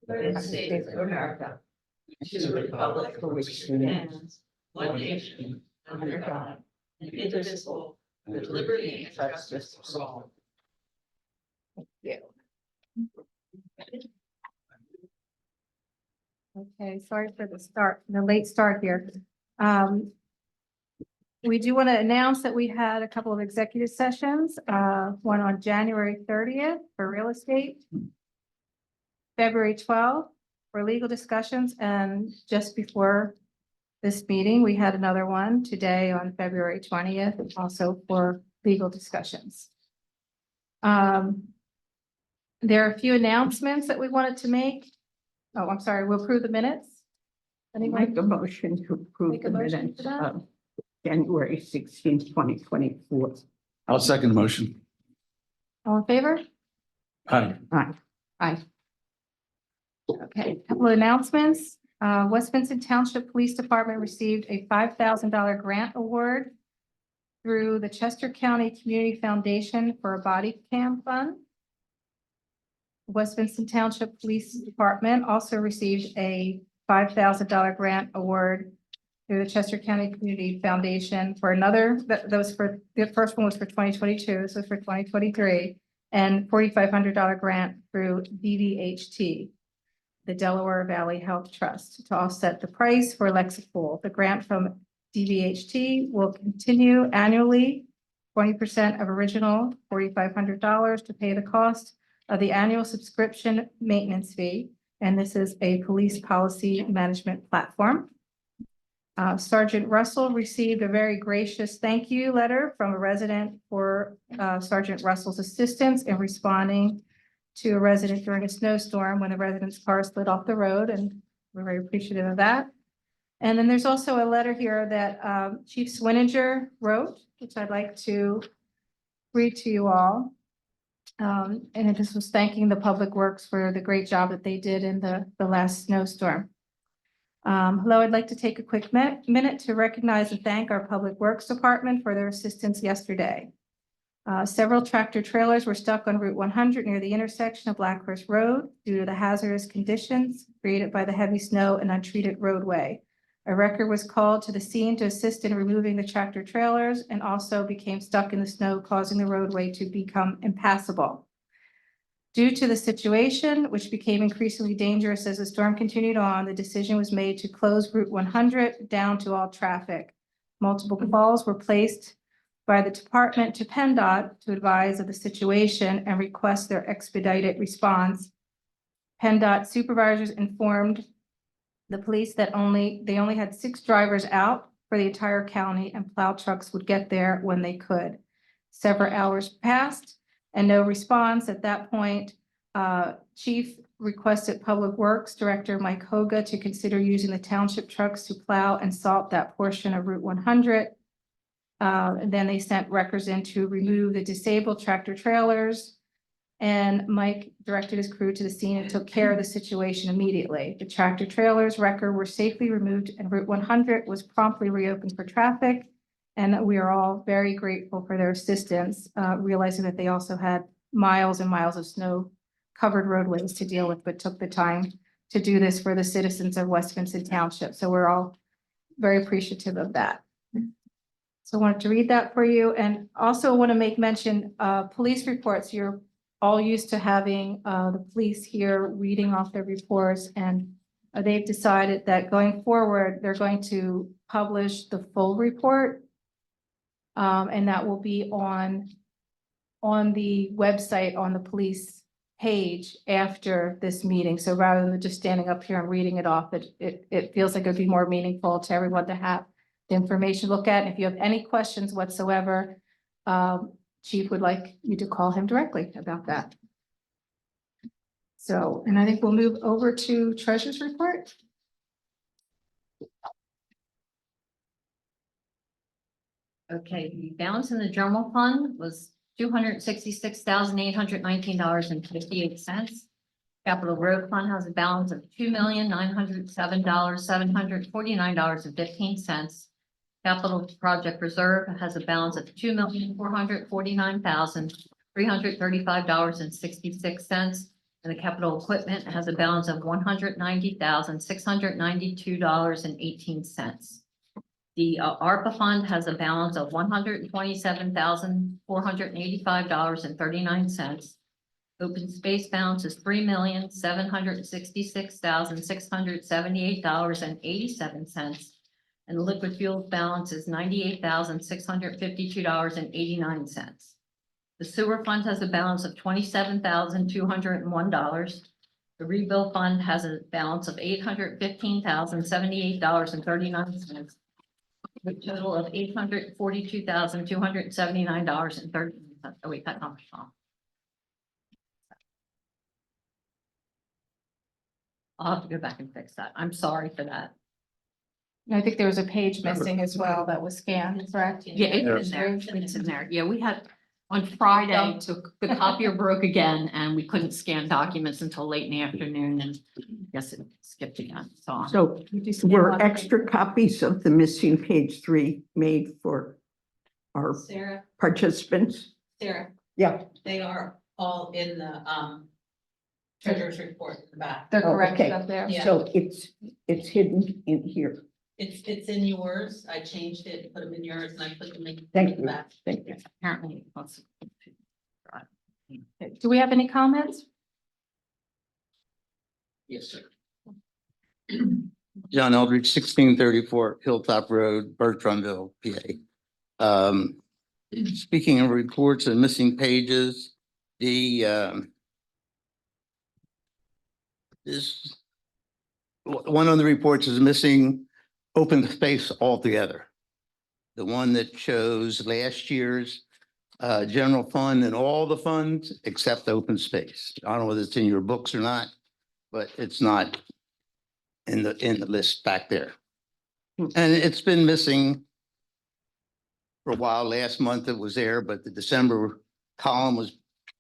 United States of America, to the republic for which it stands, one nation, under God, indivisible, with liberty and justice for all. Yeah. Okay, sorry for the late start here. We do want to announce that we had a couple of executive sessions, one on January 30th for real estate, February 12th for legal discussions, and just before this meeting, we had another one today on February 20th, also for legal discussions. There are a few announcements that we wanted to make. Oh, I'm sorry, we'll approve the minutes. Anyone? Make a motion to approve Make a the motion minutes for that? of January 16th, 2024. I'll second the motion. All in favor? Aye. Aye. Okay, a couple of announcements. West Vincent Township Police Department received a $5,000 grant award through the Chester County Community Foundation for a body cam fund. West Vincent Township Police Department also received a $5,000 grant award through the Chester County Community Foundation for another, that was for, the first one was for 2022, this was for 2023, and $4,500 grant through DVHT, the Delaware Valley Health Trust, to offset the price for Lexapol. The grant from DVHT will continue annually, 20% of original $4,500 to pay the cost of the annual subscription maintenance fee. And this is a police policy management platform. Sergeant Russell received a very gracious thank you letter from a resident for Sergeant Russell's assistance in responding to a resident during a snowstorm when the resident's car slid off the road, and we're very appreciative of that. And then there's also a letter here that Chief Swininger wrote, which I'd like to read to you all. And this was thanking the Public Works for the great job that they did in the last snowstorm. Hello, I'd like to take a quick minute to recognize and thank our Public Works Department for their assistance yesterday. Several tractor trailers were stuck on Route 100 near the intersection of Blackhurst Road due to the hazardous conditions created by the heavy snow and untreated roadway. A wrecker was called to the scene to assist in removing the tractor trailers and also became stuck in the snow, causing the roadway to become impassable. Due to the situation, which became increasingly dangerous as the storm continued on, the decision was made to close Route 100 down to all traffic. Multiple calls were placed by the department to PennDOT to advise of the situation and request their expedited response. PennDOT supervisors informed the police that they only had 6 drivers out for the entire county, and plow trucks would get there when they could. Several hours passed and no response. At that point, Chief requested Public Works Director Mike Hoga to consider using the township trucks to plow and salt that portion of Route 100. And then they sent wreckers in to remove the disabled tractor trailers. And Mike directed his crew to the scene and took care of the situation immediately. The tractor trailers wrecker were safely removed and Route 100 was promptly reopened for traffic. And we are all very grateful for their assistance, realizing that they also had miles and miles of snow covered roadways to deal with, but took the time to do this for the citizens of West Vincent Township. So we're all very appreciative of that. So I wanted to read that for you, and also want to make mention, police reports. You're all used to having the police here reading off their reports, and they've decided that going forward, they're going to publish the full report. And that will be on the website, on the police page after this meeting. So rather than just standing up here and reading it off, it feels like it'd be more meaningful to everyone to have the information to look at. And if you have any questions whatsoever, Chief would like you to call him directly about that. So, and I think we'll move over to Treasurer's report. Okay, the balance in the general fund was $266,819.58. Capital Road Fund has a balance of $2,907,749.15. Capital Project Reserve has a balance of $2,449,335.66. And the capital equipment has a balance of $190,692.18. The ARPA fund has a balance of $127,485.39. Open space balance is $3,766,678.87. And the liquid fuels balance is $98,652.89. The sewer fund has a balance of $27,201. The rebuild fund has a balance of $815,078.39. A total of $842,279.39. Oh, wait, that number's wrong. I'll have to go back and fix that. I'm sorry for that. I think there was a page missing as well that was scanned, correct? Yeah, it's in there. It's in there. Yeah, we had, on Friday, the copier broke again and we couldn't scan documents until late in the afternoon and I guess it skipped again. So So were extra copies of the missing page 3 made for our Sarah, participants? Sarah, Yeah. they are all in the, treasurer's report in the back. They're Oh, correct okay. up there. Yeah. So it's hidden in here. It's in yours. I changed it, put them in yours, and I put them in Thank the you. back. Thank you. apparently. Let's- Do we have any comments? Yes, sir. John Eldridge, 1634 Hilltop Road, Bertrandville, PA. Speaking of reports and missing pages, this one of the reports is missing open space altogether. The one that shows last year's general fund and all the funds except open space. I don't know whether it's in your books or not, but it's not in the list back there. And it's been missing for a while. Last month it was there, but the December column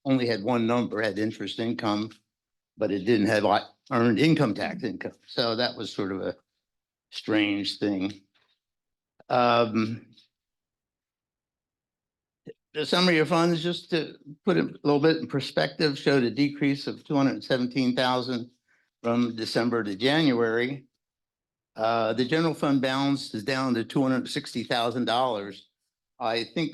only had one number, had interest income, but it didn't have earned income tax income. So that was sort of a strange thing. The summary of funds, just to put it a little bit in perspective, showed a decrease of 217,000 from December to January. The general fund balance is down to $260,000. I think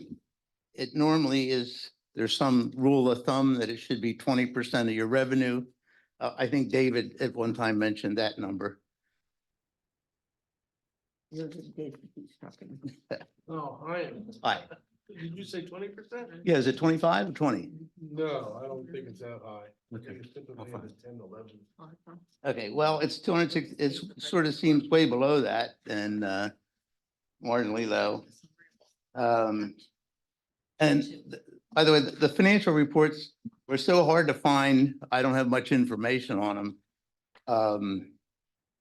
it normally is, there's some rule of thumb that it should be 20% of your revenue. I think David at one time mentioned that number. Oh, I am. Hi. Did you say 20%? Yeah, is it 25 or 20? No, I don't think it's that high. Okay. It's typically in the 10, 11. Okay, well, it's 260, it sort of seems way below that and marginally low. And by the way, the financial reports were so hard to find. I don't have much information on them. On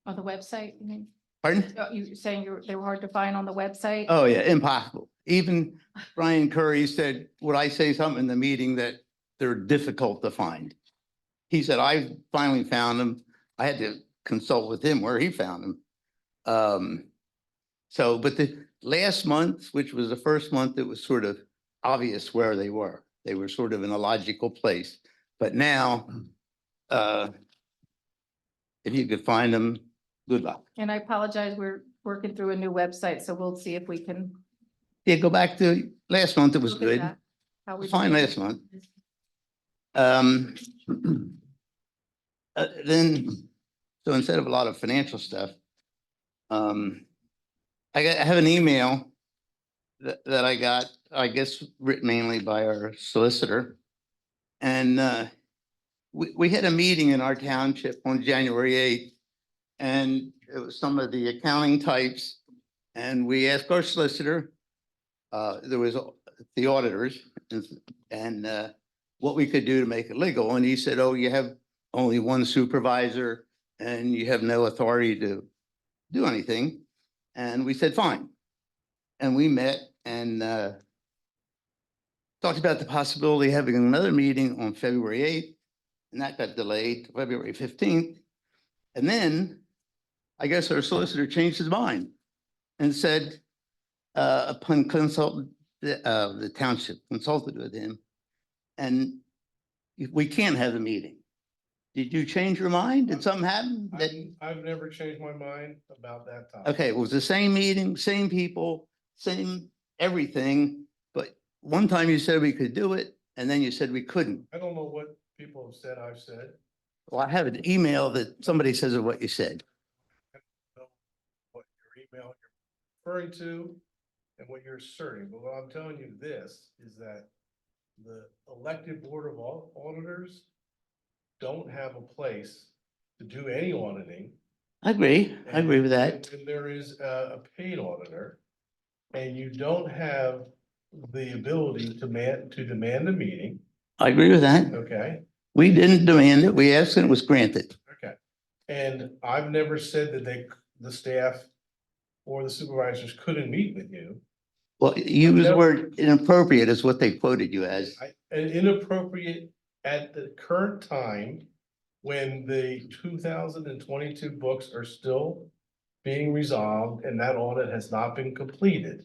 the website, you mean? Pardon? Oh, you saying they were hard to find on the website? Oh, yeah, impossible. Even Brian Curry said, would I say something in the meeting that they're difficult to find? He said, I finally found them. I had to consult with him where he found them. But the last month, which was the first month, it was sort of obvious where they were. They were sort of in a logical place. But now, if you could find them, good luck. And I apologize, we're working through a new website, so we'll see if we can. Yeah, go back to last month. It was look at good. that, how we Fine did. last month. So instead of a lot of financial stuff, I have an email that I got, I guess, written mainly by our solicitor. And we had a meeting in our township on January 8th, and it was some of the accounting types. And we asked our solicitor, there was the auditors, and what we could do to make it legal. And he said, oh, you have only one supervisor and you have no authority to do anything. And we said, fine. And we met and talked about the possibility of having another meeting on February 8th. And that got delayed to February 15th. And then I guess our solicitor changed his mind and said, upon consultant, the township consulted with him, and we can't have a meeting. Did you change your mind? Did something happen? That, I've never changed my mind about that topic. okay, it was the same meeting, same people, same everything, but one time you said we could do it, and then you said we couldn't. I don't know what people have said, I've said. Well, I have an email that somebody says of what you said. I don't know what your email you're referring to and what you're asserting, but what I'm telling you this is that the elected board of auditors don't have a place to do any auditing. I agree with that. And there is a paid auditor, and you don't have the ability to demand a meeting, I agree with that. okay? We didn't demand it. We asked and it was granted. Okay. And I've never said that the staff or the supervisors couldn't meet with you. Well, you use the word inappropriate is what they quoted you as. And inappropriate at the current time when the 2022 books are still being resolved and that audit has not been completed.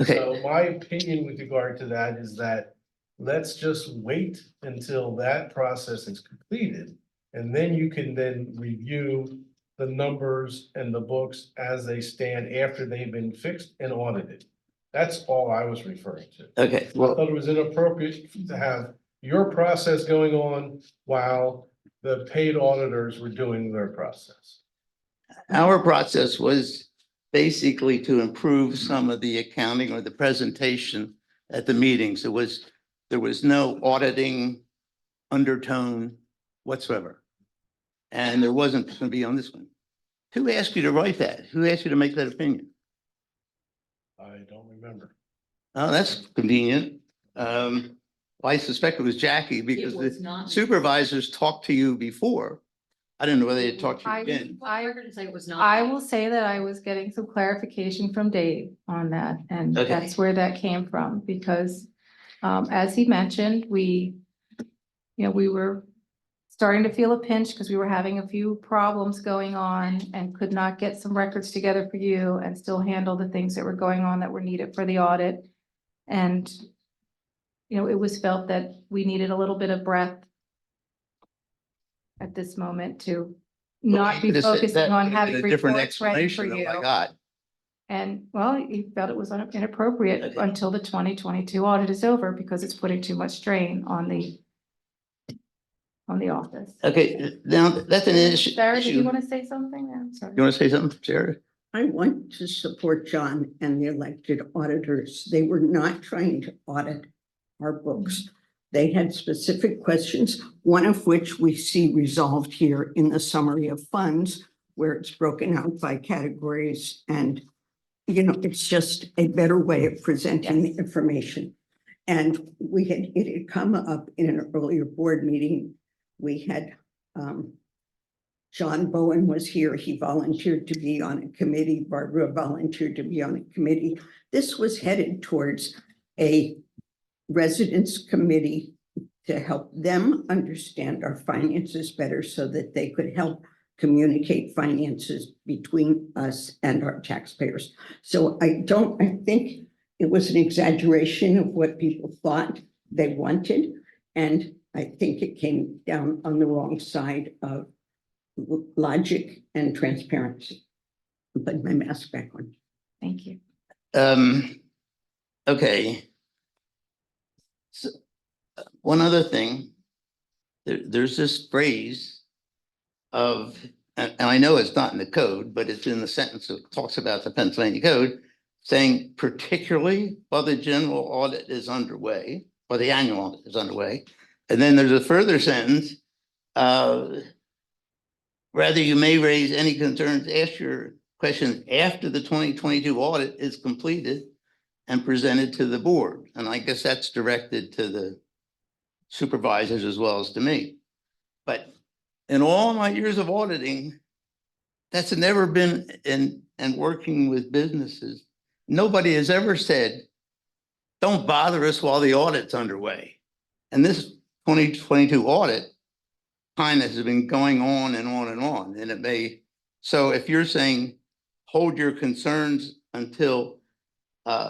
Okay, So my opinion with regard to that is that let's just wait until that process is completed. And then you can then review the numbers and the books as they stand after they've been fixed and audited. That's all I was referring to. okay, I well, thought it was inappropriate to have your process going on while the paid auditors were doing their process. our process was basically to improve some of the accounting or the presentation at the meetings. There was no auditing undertone whatsoever. And there wasn't going to be on this one. Who asked you to write that? Who asked you to make that opinion? I don't remember. Oh, that's convenient. I suspect it was Jackie because It was the not. supervisors talked to you before. I didn't know whether they had talked to you I- again. I heard it say it was not. I will say that I was getting some clarification from Dave on that, and Okay. that's where that came from, because as he mentioned, we were starting to feel a pinch because we were having a few problems going on and could not get some records together for you and still handle the things that were going on that were needed for the audit. And, it was felt that we needed a little bit of breath at this moment to not You be could have said focusing that on would have been having a different reports ready for explanation than you. what I got. And well, he felt it was inappropriate Okay. until the 2022 audit is over because it's putting too much strain on the office. Okay, now that's an issue. Sarah, did you You want to say something? I'm sorry. want to say something, Sarah? I want to support John and the elected auditors. They were not trying to audit our books. They had specific questions, one of which we see resolved here in the summary of funds, where it's broken out by categories. And, it's just a better way of presenting the information. And it had come up in an earlier board meeting. We had, John Bowen was here. He volunteered to be on a committee. Barbara volunteered to be on a committee. This was headed towards a residents committee to help them understand our finances better so that they could help communicate finances between us and our taxpayers. So I think it was an exaggeration of what people thought they wanted. And I think it came down on the wrong side of logic and transparency. I'll put my mask back on. Thank you. Okay. So, one other thing, there's this phrase of, and I know it's not in the code, but it's in the sentence that talks about the Pennsylvania code, saying particularly while the general audit is underway, or the annual audit is underway. And then there's a further sentence, rather you may raise any concerns, ask your questions after the 2022 audit is completed and presented to the board. And I guess that's directed to the supervisors as well as to me. But in all my years of auditing, that's never been and working with businesses. Nobody has ever said, don't bother us while the audit's underway. And this 2022 audit kind of has been going on and on and on. And it may, so if you're saying, hold your concerns until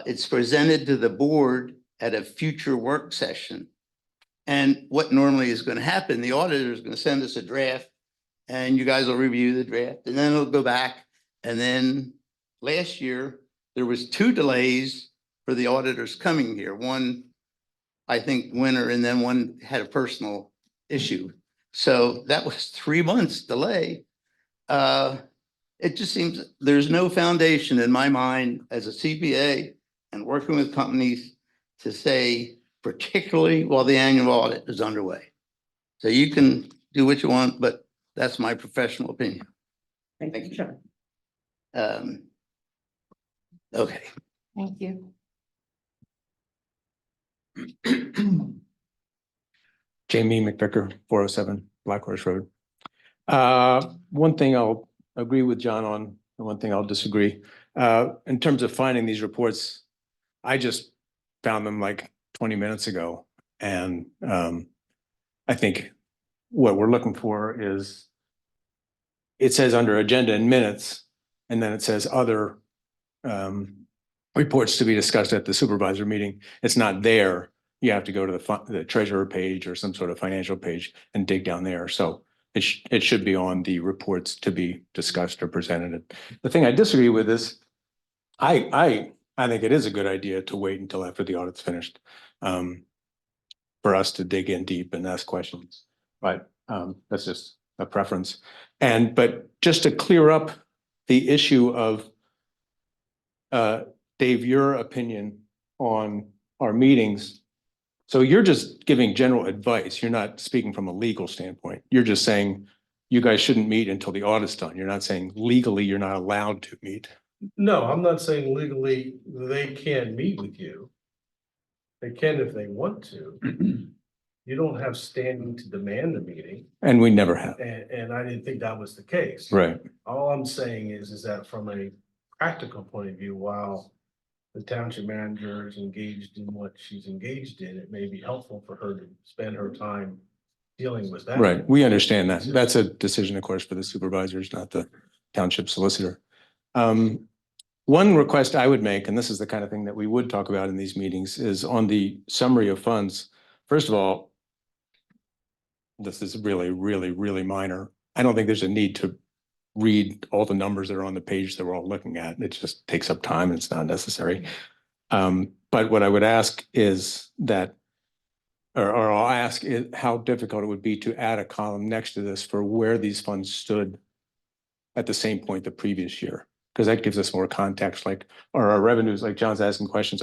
it's presented to the board at a future work session, And what normally is going to happen, the auditor is going to send us a draft and you guys will review the draft and then it'll go back. And then last year, there was 2 delays for the auditors coming here. One, I think winter, and then one had a personal issue. So that was 3 months delay. It just seems there's no foundation in my mind as a CPA and working with companies to say, particularly while the annual audit is underway. So you can do what you want, but that's my professional opinion. Thank you, John. Okay. Thank you. Jamie McVicker, 407 Black Horse Road. One thing I'll agree with John on, and one thing I'll disagree. In terms of finding these reports, I just found them like 20 minutes ago. And I think what we're looking for is, it says under agenda and minutes, and then it says other reports to be discussed at the supervisor meeting. It's not there. You have to go to the treasurer page or some sort of financial page and dig down there. So it should be on the reports to be discussed or presented. The thing I disagree with is, I think it is a good idea to wait until after the audit's finished, for us to dig in deep and ask questions. But that's just a preference. But just to clear up the issue of, Dave, your opinion on our meetings. So you're just giving general advice. You're not speaking from a legal standpoint. You're just saying you guys shouldn't meet until the audit's done. You're not saying legally you're not allowed to meet. No, I'm not saying legally they can't meet with you. They can if they want to. You don't have standing to demand a meeting, And we never have. and I didn't think that was the case. Right. All I'm saying is that from a practical point of view, while the township manager is engaged in what she's engaged in, it may be helpful for her to spend her time dealing with that. Right. We understand that. That's a decision, of course, for the supervisors, not the township solicitor. One request I would make, and this is the kind of thing that we would talk about in these meetings, is on the summary of funds. First of all, this is really, really, really minor. I don't think there's a need to read all the numbers that are on the page that we're all looking at. It just takes up time and it's not necessary. But what I would ask is that, or I'll ask is how difficult it would be to add a column next to this for where these funds stood at the same point the previous year. Because that gives us more context, like, are our revenues, like John's asking questions,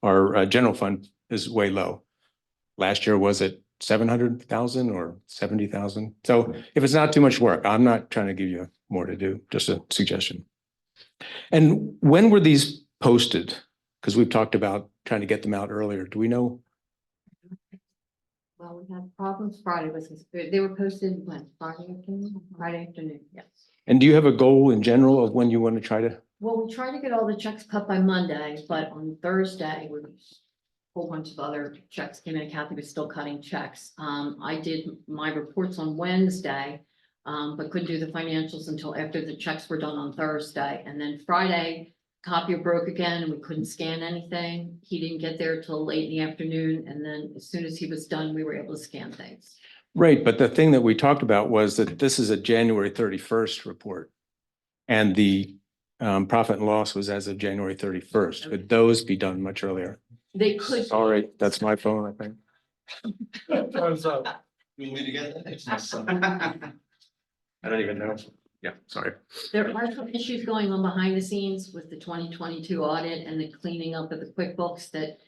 our general fund is way low. Last year, was it 700,000 or 70,000? So if it's not too much work, I'm not trying to give you more to do, just a suggestion. And when were these posted? Because we've talked about trying to get them out earlier. Do we know? Well, we had problems Friday with this. They were posted when, Friday afternoon, yes. And do you have a goal in general of when you want to try to? Well, we tried to get all the checks cut by Monday, but on Thursday, a whole bunch of other checks came in. Kathy was still cutting checks. I did my reports on Wednesday, but couldn't do the financials until after the checks were done on Thursday. And then Friday, copier broke again and we couldn't scan anything. He didn't get there till late in the afternoon. And then as soon as he was done, we were able to scan things. Right, but the thing that we talked about was that this is a January 31st report. And the profit and loss was as of January 31st. Could those be done much earlier? They could. Sorry, that's my phone, I think. Time's up. You want me to get that? I don't even know. Yeah, sorry. There are some issues going on behind the scenes with the 2022 audit and the cleaning up of the QuickBooks that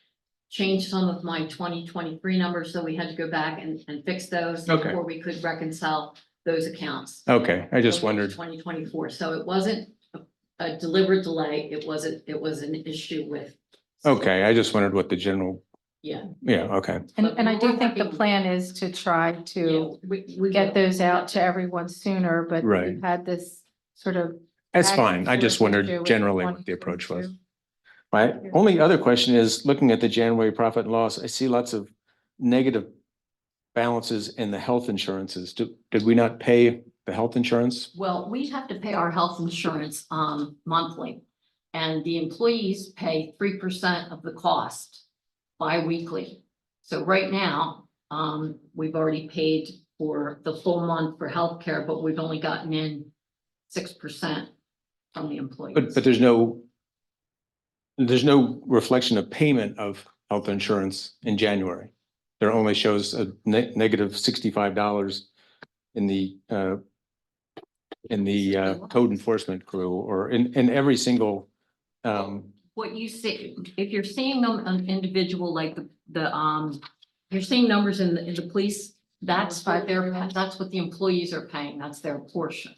changed some of my 2023 numbers, so we had to go back and fix those Okay. before we could reconcile those accounts. Okay, I just wondered. 2024, so it wasn't a deliberate delay, it was an issue with. Okay, I just wondered what the general, Yeah. okay. And I do think the plan is to try Yeah, to we get those out to everyone sooner, but Right. we've had this sort of. That's back and fine. I just forth issue wondered with generally what the approach was. My only other question is, looking at the January profit and loss, I see lots of negative balances in the health insurances. Did we not pay the health insurance? Well, we have to pay our health insurance monthly. And the employees pay 3% of the cost bi-weekly. So right now, We've already paid for the full month for healthcare, but we've only gotten in 6% from the employees. But there's no reflection of payment of health insurance in January. There only shows a negative $65 in the code enforcement crew or in every single, What you see, if you're seeing them on individual, like you're seeing numbers in the police, that's what that's what the employees are paying. That's their portion.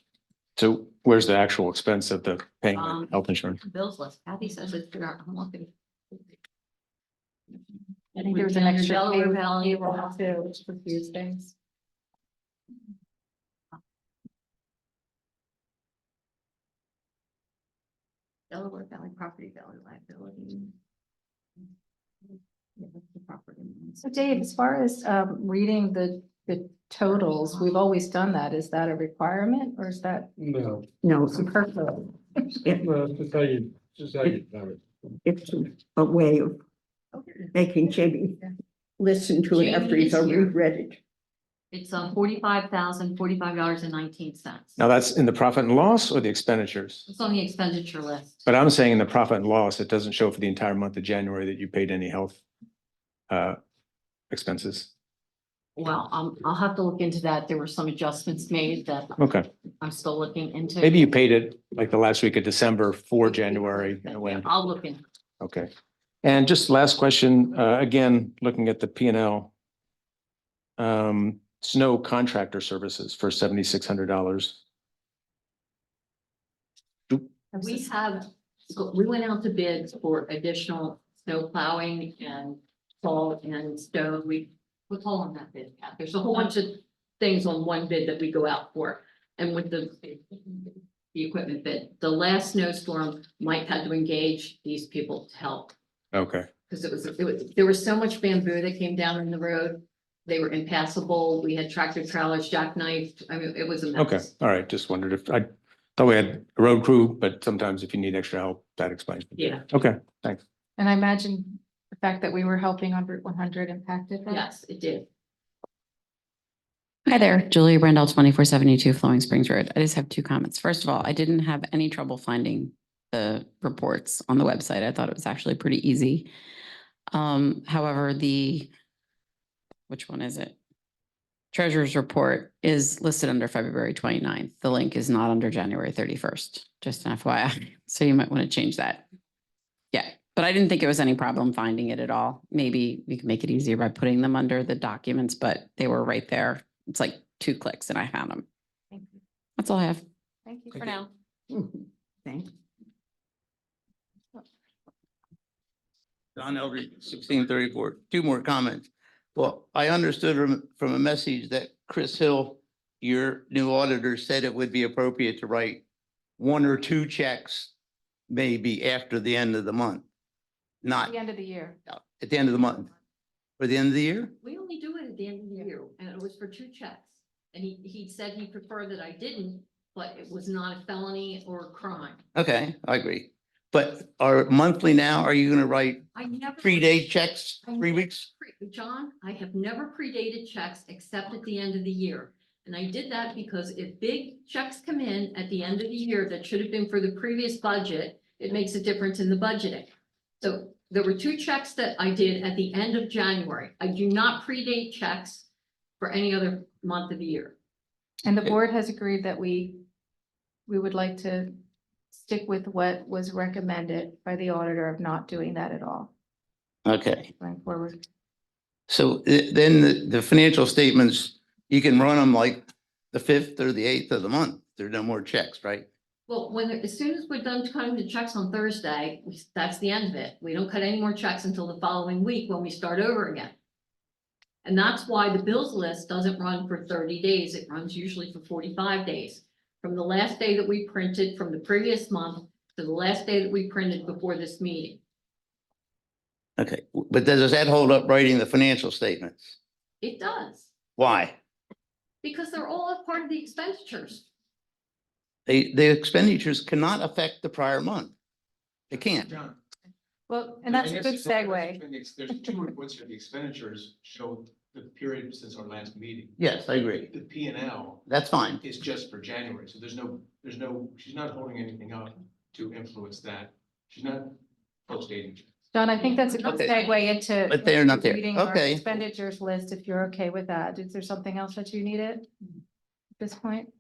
so where's the actual expense of the paying the health insurance? Bills list. Kathy says it's there. I'm looking. I think there was an extra Delaware Valley. payroll too, which confused things. Delaware Valley Property Value Liability. Yeah, that's the property. So Dave, as far as reading the totals, we've always done that. Is that a requirement or is that No, No, perfect? no, just how you done it. it's a way of making Jamie listen to it after he's already read it. It's $45,045.19. Now that's in the profit and loss or the expenditures? It's on the expenditure list. But I'm saying in the profit and loss, it doesn't show for the entire month of January that you paid any health expenses. Well, I'll have to look into that. There were some adjustments made that Okay, I'm still looking into. maybe you paid it like the last week of December for January. Yeah, when. I'll look in. Okay. And just last question, again, looking at the P and L. Snow contractor services for $7,600. We went out to bid for additional snow plowing and salt and stone. We put all on that bid. Kat. There's a whole bunch of things on one bid that we go out for. And with the equipment bid, the last snowstorm, Mike had to engage these people to help. Okay, Because there was so much bamboo that came down in the road. They were impassable. We had tractor trailers jackknifed. I mean, it was a mess. okay, all right, just wondered if, I thought we had a road crew, but sometimes if you need extra help, that explains. Yeah, Okay, thanks. And I imagine the fact that we were helping on Route 100 impacted that. yes, it did. Hi there, Julia Brendel, 2472 Flowing Springs Road. I just have two comments. First of all, I didn't have any trouble finding the reports on the website. I thought it was actually pretty easy. However, which one is it? Treasurer's report is listed under February 29th. The link is not under January 31st, just an FYI. So you might want to change that. Yeah, but I didn't think it was any problem finding it at all. Maybe we can make it easier by putting them under the documents, but they were right there. It's like 2 clicks and I found them. Thank you. That's all I have. Thank you Thank for you. now. Thanks. Don Eldridge, 1634. Two more comments. Well, I understood from a message that Chris Hill, your new auditor, said it would be appropriate to write 1 or 2 checks maybe after the end of the month, At not the end of the year. at the end of the month. For the end of the year? We only do it at the end of the year, and it was for 2 checks. And he said he preferred that I didn't, but it was not a felony or a crime. Okay, I agree. But are monthly now, are you gonna write I never. 3-day checks, I 3 never weeks? John, I have never predated checks except at the end of the year. And I did that because if big checks come in at the end of the year that should have been for the previous budget, it makes a difference in the budgeting. So there were 2 checks that I did at the end of January. I do not predate checks for any other month of the year. And the board has agreed that we would like to stick with what was recommended by the auditor of not doing that at all Okay, going forward. so then the financial statements, you can run them like the 5th or the 8th of the month. There are no more checks, right? Well, as soon as we're done cutting the checks on Thursday, that's the end of it. We don't cut any more checks until the following week when we start over again. And that's why the bills list doesn't run for 30 days. It runs usually for 45 days. From the last day that we printed from the previous month to the last day that we printed before this meeting. Okay, but does that hold up writing the financial statements? It does, Why? because they're all a part of the expenditures. The expenditures cannot affect the prior month. They can't. Well, and that's a good segue. There's 2 reports here. The expenditures show the period since our last meeting. Yes, I agree. The P and L That's fine. is just for January, so there's no, she's not holding anything up to influence that. She's not postdating. John, I think that's a good Okay. segue into. But they are not there. reading our Okay. Expenditures list, if you're okay with that. Is there something else that you needed at this point?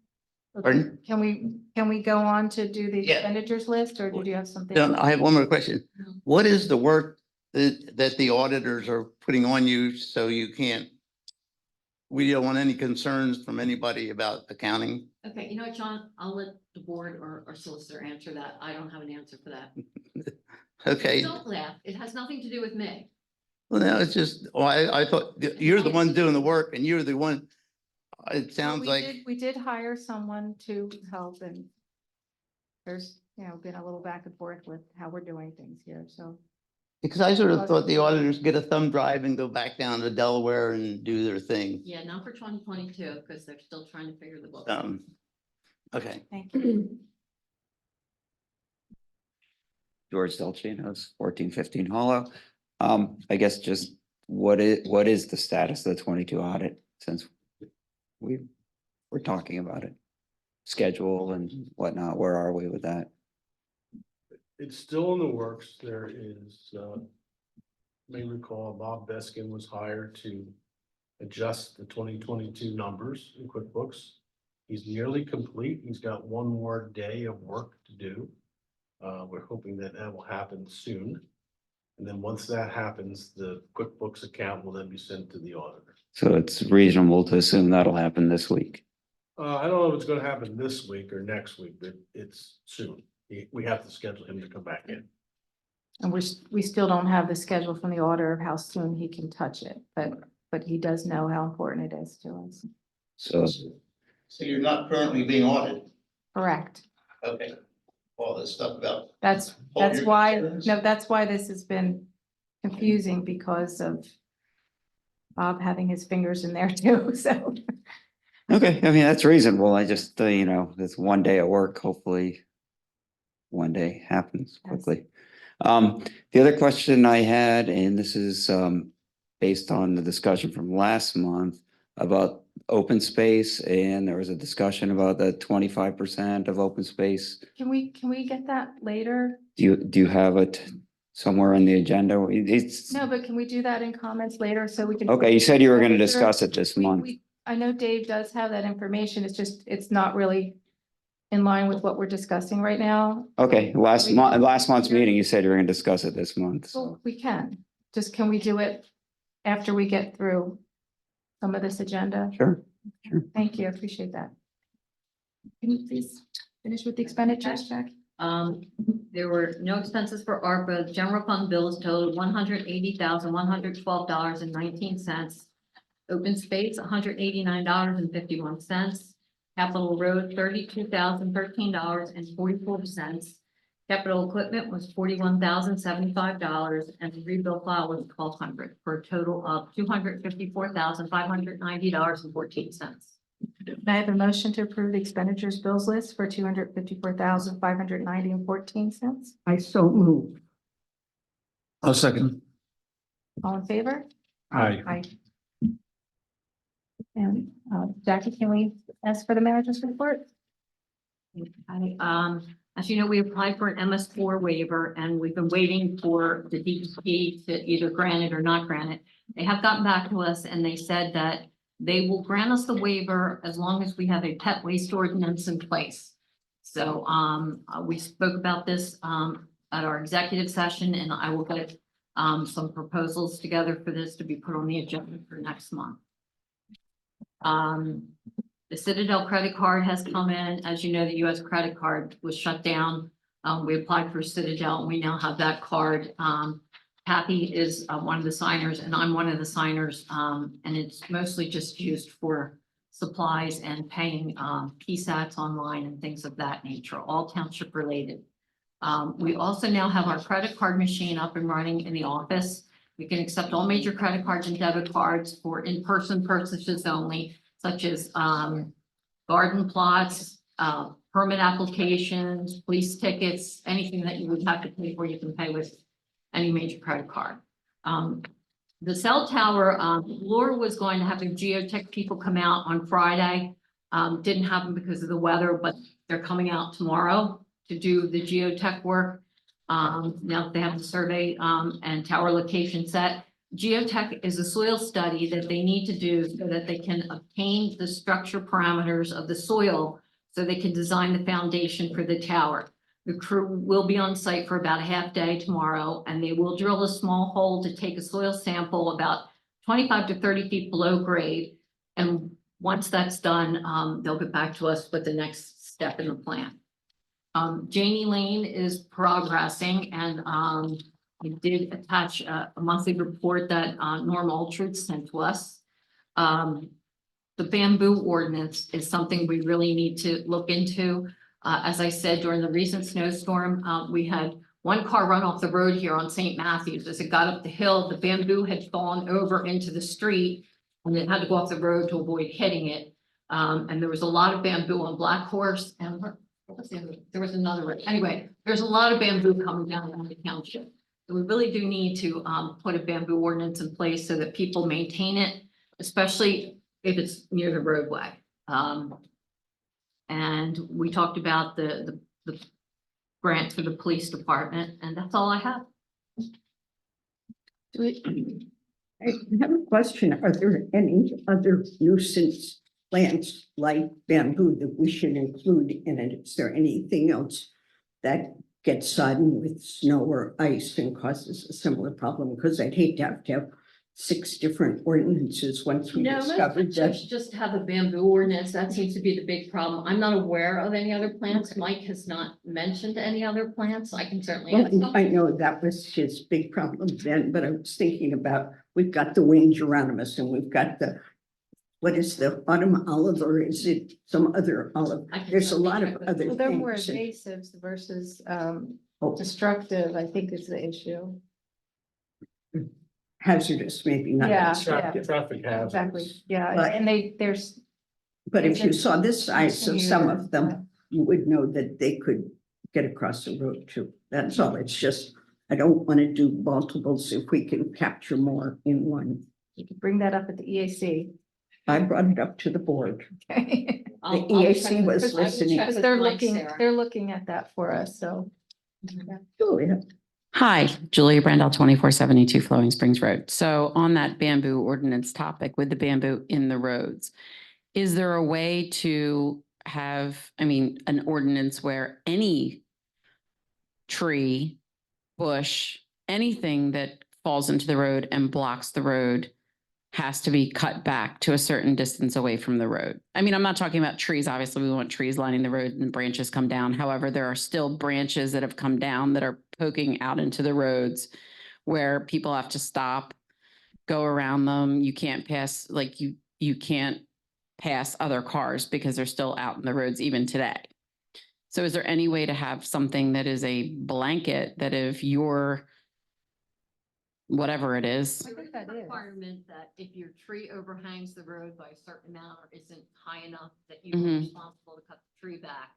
Okay. Pardon? Can we go on to do the Yeah. expenditures list, or did you have something? Then I have one more question. What is the work that the auditors are putting on you so you can't? We don't want any concerns from anybody about accounting. Okay, you know what, John, I'll let the board or solicitor answer that. I don't have an answer for that. Okay. Don't laugh. It has nothing to do with me. Well, no, it's just, well, I thought you're the one doing the work and you're the one. It Well, sounds we like, did- We did hire someone to help, and there's, been a little back and forth with how we're doing things here, so. because I sort of thought the auditors get a thumb drive and go back down to Delaware and do their thing. Yeah, not for 2022, because they're still trying to figure the book. Okay. Thank you. George Delcinos, 1415 Hollow. I guess just what is the status of the 22 audit since we're talking about it? Schedule and whatnot, where are we with that? It's still in the works. There is, may recall Bob Beskin was hired to adjust the 2022 numbers in QuickBooks. He's nearly complete. He's got one more day of work to do. We're hoping that will happen soon. And then once that happens, the QuickBooks account will then be sent to the auditor. So it's reasonable to assume that'll happen this week. I don't know if it's gonna happen this week or next week, but it's soon. We have to schedule him to come back in. And we still don't have the schedule from the auditor of how soon he can touch it, but he does know how important it is to us. So So you're not currently being audited? Correct. Okay. All this stuff about. That's your why, concerns? no, that's why this has been confusing, because of Bob having his fingers in there too, so. okay, I mean, that's reasonable. I just, it's one day at work, hopefully one day happens Yes. quickly. The other question I had, and this is based on the discussion from last month about open space, and there was a discussion about the 25% of open space. Can we get that later? Do you have it somewhere on the agenda? It's, No, but can we do that in comments later so we can? okay, you said you were gonna discuss it this month. I know Dave does have that information. It's just, it's not really in line with what we're discussing right now. Okay, last month's meeting, you said you were gonna discuss it this month. So Well, we can. Just can we do it after we get through some of this agenda? sure. Thank you. I appreciate that. Can you please finish with the expenditures, Jack? There were no expenses for ARPA. General fund bills totaled $180,112.19. Open space, $189.51. Capital Road, $32,013.44. Capital equipment was $41,075, and the rebuild file was $1,200, for a total of $254,590.14. May I have a motion to approve the expenditures bills list for $254,590.14? I so move. I'll second. All in favor? Aye. Aye. And Jackie, can we ask for the manager's report? As you know, we applied for an MS4 waiver, and we've been waiting for the DEP to either grant it or not grant it. They have gotten back to us and they said that they will grant us the waiver as long as we have a pet waste ordinance in place. So we spoke about this at our executive session, and I will get some proposals together for this to be put on the agenda for next month. The Citadel credit card has come in. As you know, the US credit card was shut down. We applied for Citadel and we now have that card. Kathy is one of the signers and I'm one of the signers. And it's mostly just used for supplies and paying PSATs online and things of that nature, all township related. We also now have our credit card machine up and running in the office. We can accept all major credit cards and debit cards for in-person purchases only, such as garden plots, permit applications, police tickets, anything that you would have to pay for, you can pay with any major credit card. The cell tower, Laura was going to have the geotech people come out on Friday. Didn't happen because of the weather, but they're coming out tomorrow to do the geotech work. Now that they have the survey, and tower location set. Geotech is a soil study that they need to do so that they can obtain the structure parameters of the soil so they can design the foundation for the tower. The crew will be on site for about a half day tomorrow, and they will drill a small hole to take a soil sample about 25 to 30 feet below grade. And once that's done, they'll get back to us with the next step in the plan. Janie Lane is progressing, and I did attach a monthly report that Norm Aldridge sent to us. The bamboo ordinance is something we really need to look into. As I said, during the recent snowstorm, we had one car run off the road here on St. Matthews. As it got up the hill, the bamboo had fallen over into the street and it had to go off the road to avoid hitting it. And there was a lot of bamboo on Black Horse and what was the other? There was another road. Anyway, there's a lot of bamboo coming down in the township. So we really do need to put a bamboo ordinance in place so that people maintain it, especially if it's near the roadway. And we talked about the grant for the police department, and that's all I have. I have a question. Are there any other nuisance plants like bamboo that we should include in it? Is there anything else that gets sodden with snow or ice and causes a similar problem? Because I'd hate to have 6 different ordinances once we No, discovered that. just have a bamboo ordinance. That seems to be the big problem. I'm not aware of any other plants. Mike has not mentioned any other plants. I can certainly. ask him. Well, I know that was his big problem then, but I was thinking about, we've got the winged geranimus and we've got what is the autumn olive, or is it some other olive? I can There's a lot of certainly check other Well, they're more things. invasives versus Oh, destructive, I think is the issue. hazardous, maybe not Yeah, destructive. Traffic hazards. Exactly, yeah, But- and there's. But if you saw the size of some of Yeah. them, you would know that they could get across the road too. That's all. It's just, I don't want to do multiples if we can capture more in one. You could bring that up at the EAC. I brought it up to the board. Okay. I'll EAC check with- was I will listening. check Because with they're Mike, looking, Sarah. they're looking at that for us, so. Julia, Hi, Julia Brandel, 2472 Flowing Springs Road. So on that bamboo ordinance topic with the bamboo in the roads, is there a way to have, an ordinance where any tree, bush, anything that falls into the road and blocks the road has to be cut back to a certain distance away from the road? I'm not talking about trees. Obviously, we want trees lining the road and branches come down. However, there are still branches that have come down that are poking out into the roads where people have to stop, go around them. You can't pass, you can't pass other cars because they're still out in the roads even today. So is there any way to have something that is a blanket that if you're whatever it is, I think that is. Requirement that if your tree overhangs the road by a certain amount or isn't high enough that you Mhm. are responsible to cut the tree back.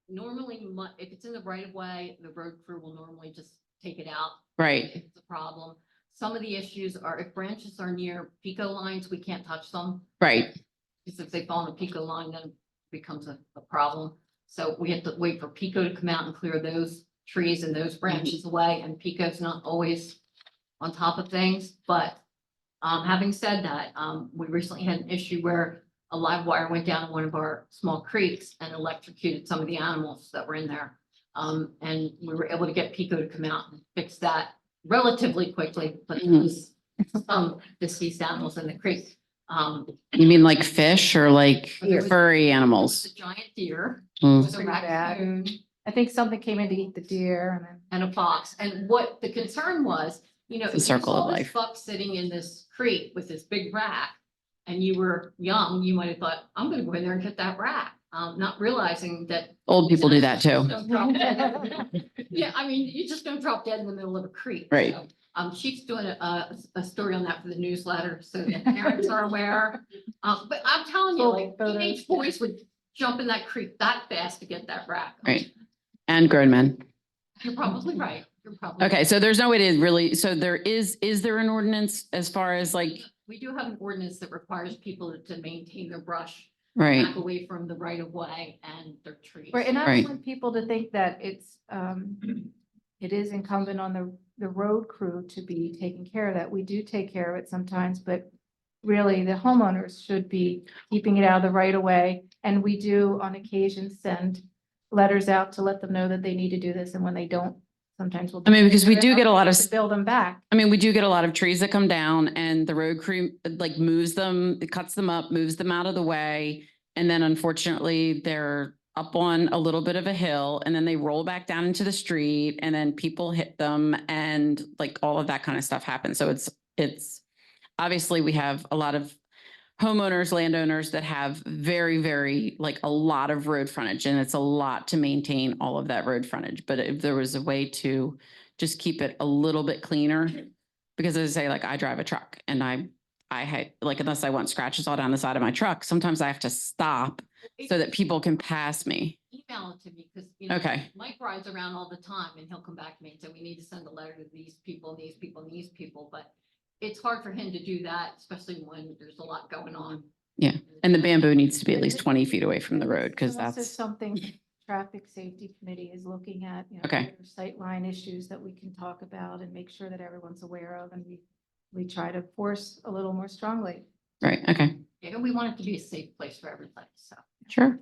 Normally, if it's in the right of way, the road crew will normally just take it out. right? If it's a problem. Some of the issues are if branches are near pico lines, we can't touch them. Right. Because if they fall on a pico line, then it becomes a problem. So we have to wait for pico to come out and clear those trees and those branches away, and pico's not always on top of things, but having said that, we recently had an issue where a live wire went down in one of our small creeks and electrocuted some of the animals that were in there. And we were able to get pico to come out and fix that relatively quickly, but there was some deceased animals in the creek. You mean like fish or like There was- furry there was animals? a giant deer, Mm. was a Pretty bad. raccoon, I think something came in to eat the deer and then. and a fox. And what the concern was, The if you circle of saw this life. buck sitting in this creek with this big rack and you were young, you might have thought, I'm gonna go in there and get that rack, not realizing that. Old people do that too. Don't drop dead. Yeah, you just don't drop dead in the middle of a creek. Right. So, Chief's doing a story on that for the newsletter, so that parents are aware. But I'm telling you, Full like, photos. teenage boys would jump in that creek that fast to get that rack. Right. And grown men. You're probably right. You're probably Okay, right. so there's no way to really, so is there an ordinance as far as like, We do have an ordinance that requires people to maintain their brush right? back away from the right of way and their trees. Right, and I Right. don't want people to think that it is incumbent on the road crew to be taking care of that. We do take care of it sometimes, but really the homeowners should be keeping it out of the right of way. And we do on occasion send letters out to let them know that they need to do this, and when they don't, sometimes we'll. I mean, because we do get a lot of, To build them back. I mean, we do get a lot of trees that come down and the road crew like moves them, it cuts them up, moves them out of the way. And then unfortunately, they're up on a little bit of a hill and then they roll back down into the street and then people hit them and like all of that kind of stuff happens. So it's obviously we have a lot of homeowners, landowners that have very, like a lot of road frontage and it's a lot to maintain all of that road frontage. But if there was a way to just keep it a little bit cleaner, because as I say, like I drive a truck and I had like, unless I want scratches all down the side of my truck, sometimes I have to stop so that people can pass me. Email it to me, because, you know, Okay. Mike rides around all the time and he'll come back to me and say, we need to send a letter to these people, these people, these people, but it's hard for him to do that, especially when there's a lot going on. Yeah. And the bamboo needs to be at least 20 feet away from the road because Also that's, something traffic safety committee is looking at, you know, Okay. sightline issues that we can talk about and make sure that everyone's aware of, and we try to force a little more strongly. right. Okay. Yeah, and we want it to be a safe place for everybody, so. Sure.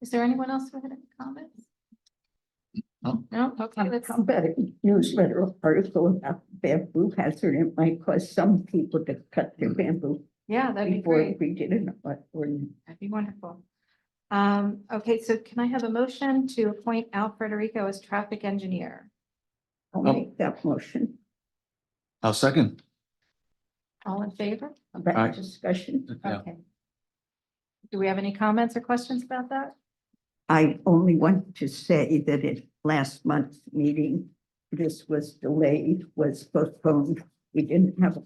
Is there anyone else who had any comments? No? Okay, let's. How about a newsletter article about bamboo hazard? It might cause some people to cut their bamboo Yeah, that'd be before great. we did an ordinance. That'd be wonderful. Okay, so can I have a motion to appoint Al Frederico as traffic engineer? I'll make that motion. I'll second. All in favor? Aye. About discussion. Yeah. Okay. Do we have any comments or questions about that? I only want to say that at last month's meeting, this was delayed, was postponed. We didn't have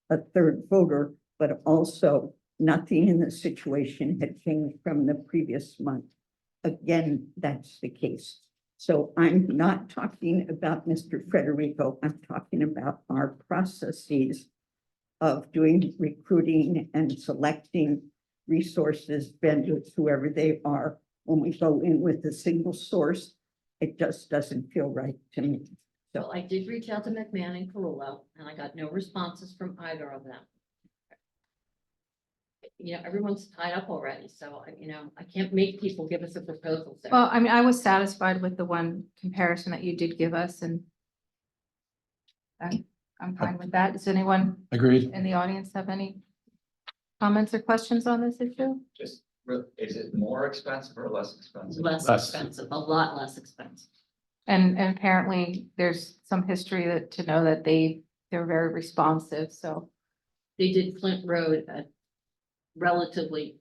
a third voter, but also nothing in the situation had changed from the previous month. Again, that's the case. So I'm not talking about Mr. Frederico. I'm talking about our processes of doing recruiting and selecting resources, vendors, whoever they are. When we go in with a single source, it just doesn't feel right to me. So I did reach out to McMahon and Carullo, and I got no responses from either of them. You know, everyone's tied up already, so, you know, I can't make people give us a proposal. So. Well, I mean, I was satisfied with the one comparison that you did give us, and I'm fine with that. Does anyone Agreed. in the audience have any comments or questions on this issue? Just, is it more expensive or less expensive? Less Less. expensive, a lot less expensive. And apparently there's some history that to know that they're very responsive, so. They did Flint Road at relatively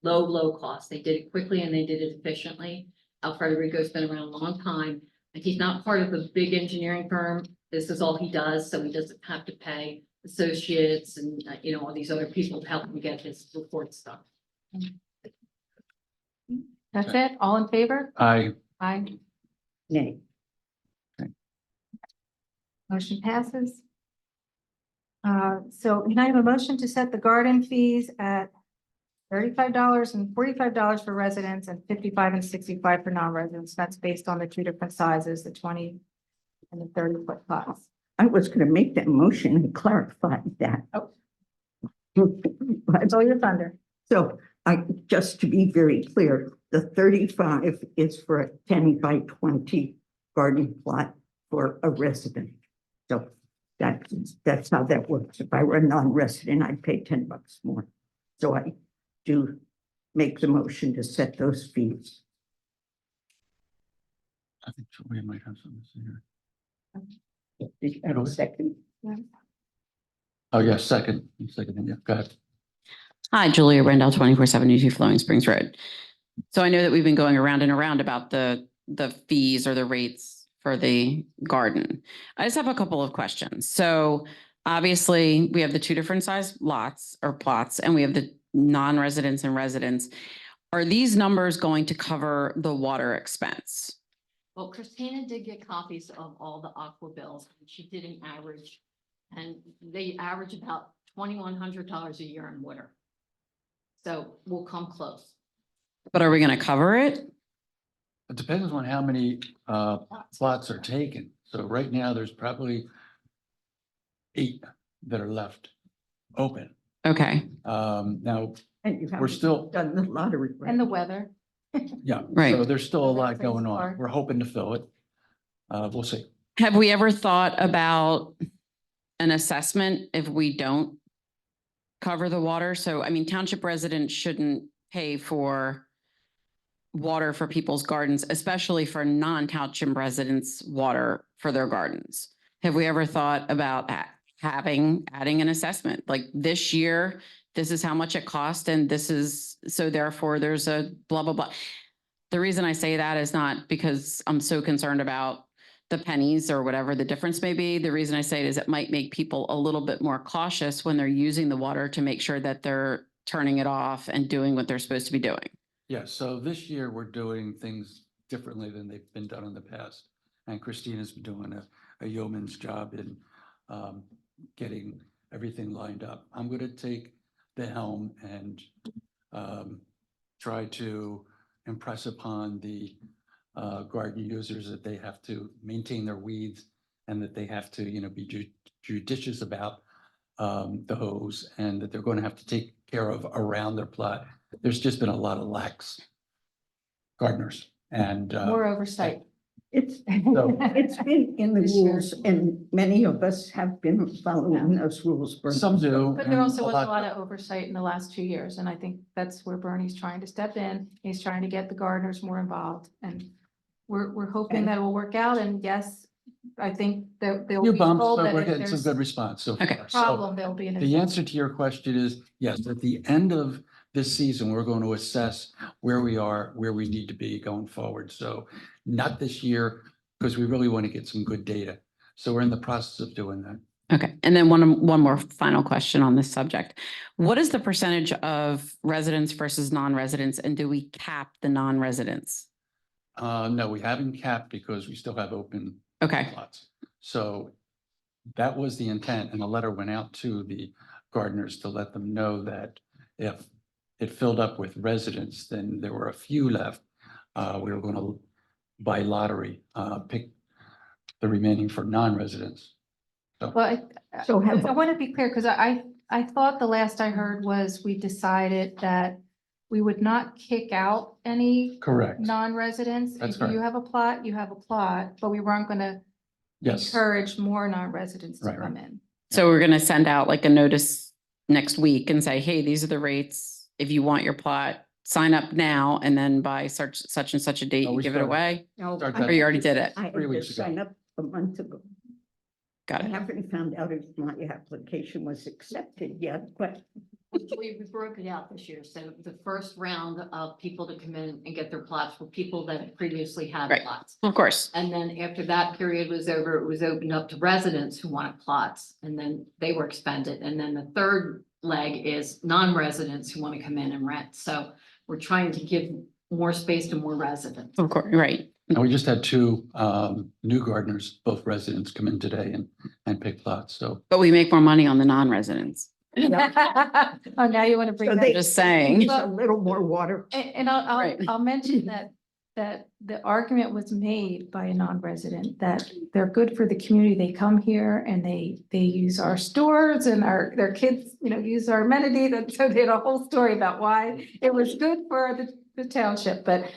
low cost. They did it quickly and they did it efficiently. Alfredo Rico's been around a long time, and he's not part of a big engineering firm. This is all he does, so he doesn't have to pay associates and, you know, all these other people to help him get his reports done. That's it? All in favor? Aye. Aye. Nay. Motion passes. So can I have a motion to set the garden fees at $35 and $45 for residents and $55 and $65 for non-residents? That's based on the two different sizes, the 20 and the 30-foot pots. I was going to make that motion and clarify that. Oh. But That's all your thunder. so just to be very clear, the 35 is for a 10 by 20 garden plot for a resident. So that's how that works. If I were a non-resident, I'd pay $10 more. So I do make the motion to set those fees. I think we might have something to say here. Did you have a second? Oh, yeah, second, yeah, go ahead. Hi, Julia Rendell, 2472 Flowing Springs Road. So I know that we've been going around and around about the fees or the rates for the garden. I just have a couple of questions. So obviously we have the two different size lots or plots, and we have the non-residents and residents. Are these numbers going to cover the water expense? Well, Christina did get copies of all the aqua bills, and she did an average. And they average about $2,100 a year in water. So we'll come close. But are we gonna cover it? It depends on how many plots are taken. So right now, there's probably 8 that are left open. Okay, Now, And you we're haven't still, done the lottery. right? And the weather. yeah, Right. so there's still a Well, that lot plays going a on. part. We're hoping to fill it. We'll see. have we ever thought about an assessment if we don't cover the water? So, I mean, township residents shouldn't pay for water for people's gardens, especially for non-township residents' water for their gardens. Have we ever thought about adding an assessment? Like this year, this is how much it cost and this is, so therefore there's a blah, blah, blah. The reason I say that is not because I'm so concerned about the pennies or whatever the difference may be. The reason I say it is it might make people a little bit more cautious when they're using the water to make sure that they're turning it off and doing what they're supposed to be doing. Yeah, so this year we're doing things differently than they've been done in the past. And Christina's been doing a yeoman's job in getting everything lined up. I'm gonna take the helm and try to impress upon the garden users that they have to maintain their weeds and that they have to, be judicious about the hose and that they're going to have to take care of around their plot. There's just been a lot of lax gardeners and More oversight. It's, So- it's been in the This year. rules and many of us have been following those rules. Bernie. some do. But there and also was a lot of oversight in the last 2 years, and I think that's where Bernie's trying to step in. He's trying to get the gardeners more involved, and we're hoping that it will work out, and yes, I think that they'll Few be bumps, told but that we're if getting some there's good response so Okay. far. So problem, there'll be an. the answer to your question is, yes, at the end of this season, we're going to assess where we are, where we need to be going forward. So not this year, because we really want to get some good data. So we're in the process of doing that. Okay, and then one more final question on this subject. What is the percentage of residents versus non-residents, and do we cap the non-residents? No, we haven't capped because we still have open Okay, lots. So that was the intent, and a letter went out to the gardeners to let them know that if it filled up with residents, then there were a few left. We were going to, by lottery, pick the remaining for non-residents. Well, So I have, want to be clear, because I thought the last I heard was we decided that we would not kick out any Correct. non-residents. That's If you correct. have a plot, you have a plot, but we weren't going to Yes. encourage more non-residents to Right, come in. so we're gonna send out like a notice next week and say, hey, these are the rates. If you want your plot, sign up now, and then by such and such a date, Oh, you we give it started. away. no, Start I that- Or you already did it? I had 3 to weeks ago. sign up a month ago. Got I it. haven't found out if my application was accepted yet, but We broke it out this year. So the first round of people to come in and get their plots were people that had previously had Right. plots. Of course. And then after that period was over, it was opened up to residents who wanted plots, and then they were expended. And then the third leg is non-residents who want to come in and rent. So we're trying to give more space to more residents. Of course, right. And we just had 2 new gardeners, both residents, come in today and pick plots. So But we make more money on the non-residents. Oh, now you want to bring So that. they- Just saying. it's a little more water. And I'll, Right. I'll mention that the argument was made by a non-resident that they're good for the community. They come here and they use our stores and their kids, use our amenities. And so they had a whole story about why it was good for the township. But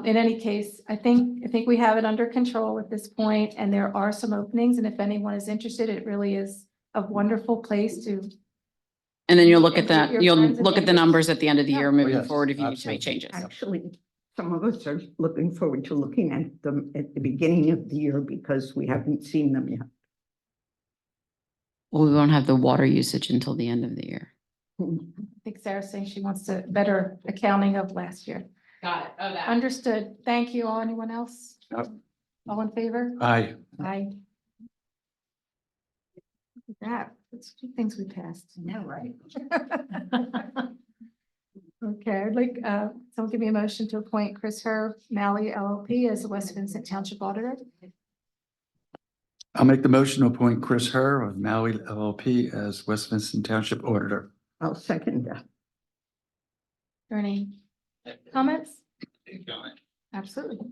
in any case, I think we have it under control at this point, and there are some openings. And if anyone is interested, it really is a wonderful place to. And then you'll look at And get that, your you'll friends and look at the neighbors. numbers at the end of the Yeah. year Oh, moving yes, forward if you need to absolutely. make changes. Actually, some of us are looking forward to looking at them at the beginning of the year because we haven't seen them yet. Well, we won't have the water usage until the end of the year. I think Sarah's saying she wants a better accounting of last year. Got it. Oh, that. Understood. Thank you. All anyone else? Yep. All in favor? I, Aye. Look at that, that's 2 things we passed. Yeah, right. Okay, I'd like, someone give me a motion to appoint Chris Herr, Malley LLP as the West Vincent Township Auditor. I'll make the motion to appoint Chris Herr of Maui LLP as West Vincent Township Auditor. I'll second that. Are there any comments? Absolutely.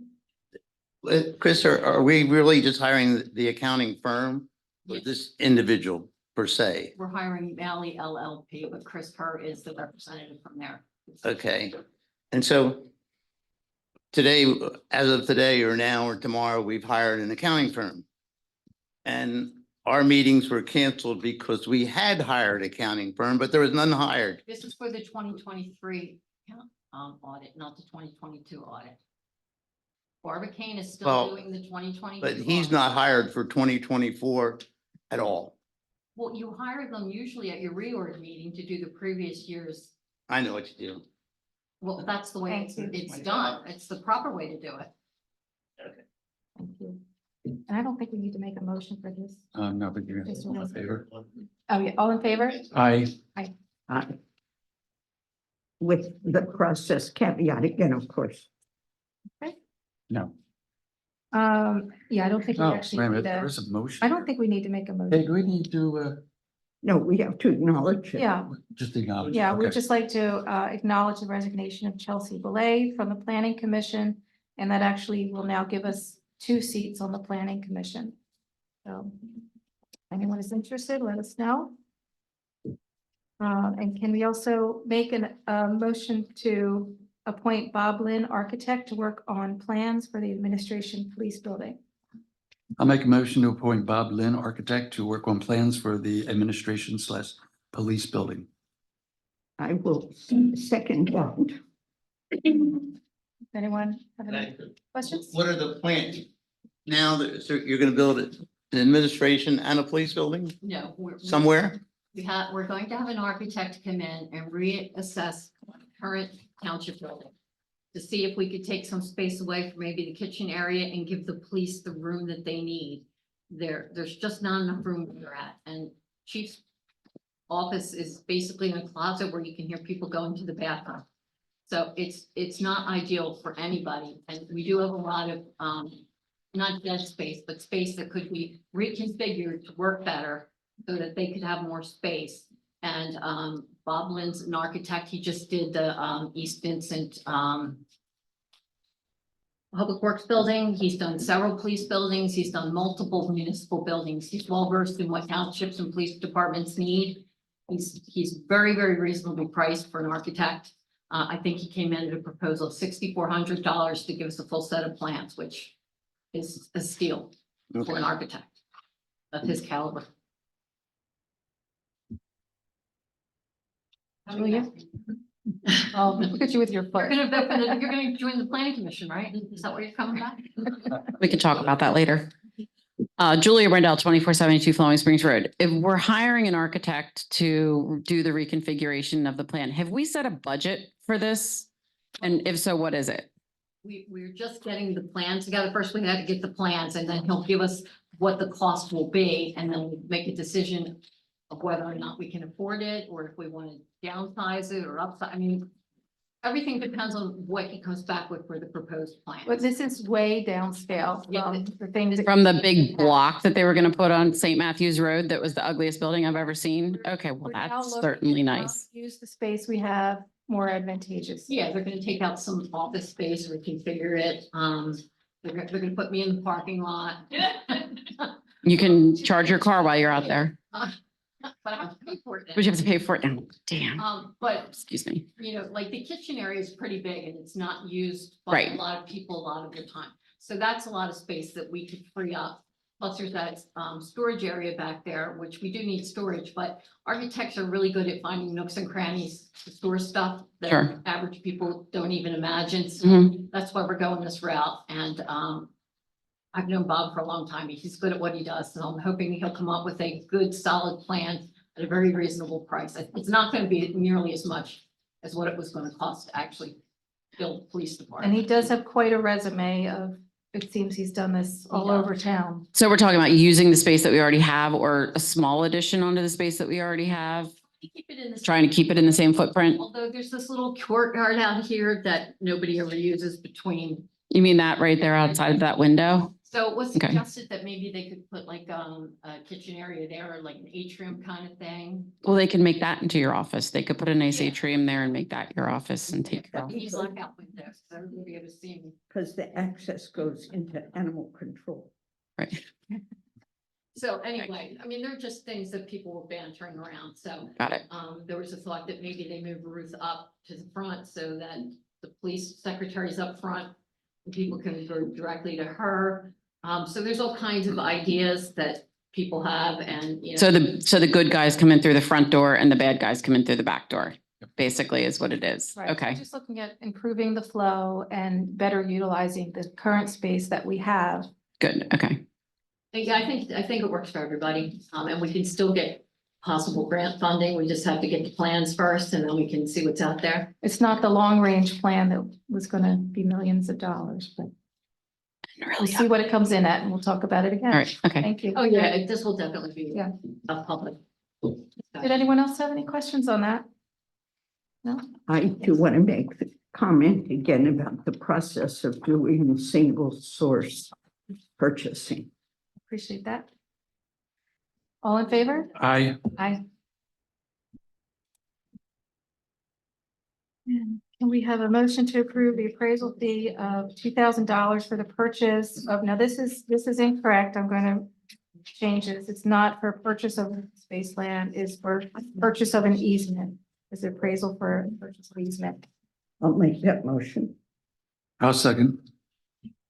Chris, are we really just hiring the accounting firm or this individual per se? We're hiring Malley LLP, but Chris Kerr is the representative from there. Okay, and so today, as of today or now or tomorrow, we've hired an accounting firm. And our meetings were canceled because we had hired accounting firm, but there was none hired. This is for the 2023 audit, not the 2022 audit. Barbara Kane is still Well, doing the 2022. But he's audit. not hired for 2024 at all. Well, you hire them usually at your reorg meeting to do the previous year's. I know what you do. Well, that's the way Thank you. it's done. It's the proper way to do it. Thank you. And I don't think we need to make a motion for this. No, but you're all in favor? Oh, yeah, all in favor? Aye. With the process caveat again, of course. No. Yeah, I don't think we Oh, wait a actually minute, need there to, is a motion. I don't think we need to make a Hey, motion. do we need to, No, we have to acknowledge it. Yeah, just acknowledge? yeah, we'd Okay. just like to acknowledge the resignation of Chelsea Belay from the Planning Commission. And that actually will now give us 2 seats on the Planning Commission. So if anyone is interested, let us know. And can we also make a motion to appoint Bob Lynn, architect, to work on plans for the administration police building? I'll make a motion to appoint Bob Lynn, architect, to work on plans for the administration/police building. I will second that. Anyone have any questions? What are the plans? Now that, so you're gonna build an administration and a police building No, somewhere? we're going to have an architect come in and reassess current township building to see if we could take some space away from maybe the kitchen area and give the police the room that they need. There's just not enough room where they're at, and chief's office is basically in a closet where you can hear people going to the bathroom. So it's not ideal for anybody, and we do have a lot of, not dead space, but space that could be reconfigured to work better so that they could have more space. And, Bob Lynn's an architect. He just did the, East Vincent, Public Works building. He's done several police buildings. He's done multiple municipal buildings. He's well versed in what townships and police departments need. He's very, very reasonably priced for an architect. I think he came in at a proposal of $6,400 to give us a full set of plans, which is a steal for an architect of his caliber. Julia? Oh, look at you with your You're foot. gonna join the planning commission, right? Is that where you're coming back? We can talk about that later. Julia Brendel, 2472 Flowing Springs Road. If we're hiring an architect to do the reconfiguration of the plan, have we set a budget for this? And if so, what is it? We're just getting the plans together. First, we had to get the plans, and then he'll give us what the cost will be, and then we'll make a decision of whether or not we can afford it, or if we want to downsize it or upsize. I mean, everything depends on what he comes back with for the proposed plan. But this is way downscale from the things. that- From the big block that they were gonna put on St. Matthews Road that was the ugliest building I've ever seen? Okay, well, We're now that's looking certainly to nice. Use the space we have more advantageous. Yeah, they're gonna take out some office space, reconfigure it. They're gonna put me in the parking lot. You can charge your car while you're out there, But I have to pay for it. but you have to pay for it now. Damn, But excuse me. you know, like the kitchen area is pretty big and it's not used by Right. a lot of people a lot of the time. So that's a lot of space that we could free up. Plus there's that storage area back there, which we do need storage, but architects are really good at finding nooks and crannies to store stuff that Sure. average people don't even imagine. So Mhm. that's why we're going this route. And I've known Bob for a long time. He's good at what he does. So I'm hoping he'll come up with a good, solid plan at a very reasonable price. It's not going to be nearly as much as what it was going to cost to actually build the police And department. he does have quite a resume of, it seems he's done this all does. over town. So we're talking about using the space that we already have or a small addition onto the space that we already have? Keep it in the. Trying to keep it in the same footprint? Although there's this little courtyard out here that nobody ever uses between. You mean that right there outside of that window? So it was Okay. suggested that maybe they could put like a kitchen area there, or like an atrium kind of thing. Well, they can make that into your office. They could put a nice Yeah. atrium there and make that your office and take your But office. we use blackout windows, so everybody will be able to see me. Because the access goes into animal control. Right. So anyway, I mean, they're just things that people were bantering around, so. Got it. There was a thought that maybe they move Ruth up to the front so that the police secretary's up front. And people can go directly to her. So there's all kinds of ideas that people have and, you know. So the good guys come in through the front door and the bad guys come in through the back door, basically is what it is. Right, so Okay. just looking at improving the flow and better utilizing the current space that we have. Good. Okay. Yeah, I think it works for everybody, and we can still get possible grant funding. We just have to get the plans first and then we can see what's out there. It's not the long-range plan that was gonna be millions of dollars, but we'll see what it comes in at and we'll talk about it again. All right. Okay. Thank you. Oh, yeah, this will definitely be Yeah. a public. Did anyone else have any questions on that? No? I do want to make the comment again about the process of doing single source purchasing. Appreciate that. All in favor? I, Aye. And can we have a motion to approve the appraisal fee of $2,000 for the purchase of, now this is incorrect. I'm going to change this. It's not for purchase of space land, it's for purchase of an easement. It's appraisal for purchase of easement. I'll make that motion. I'll second.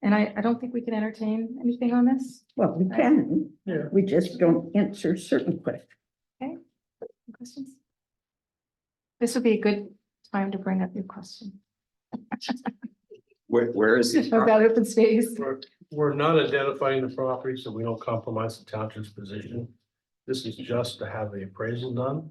And I don't think we can entertain anything on this. Well, we can. Yeah. We just don't answer certain questions. Questions? This would be a good time to bring up your question Where is it? about open space. We're not identifying the property, so we don't compromise the township's position. This is just to have the appraisal done.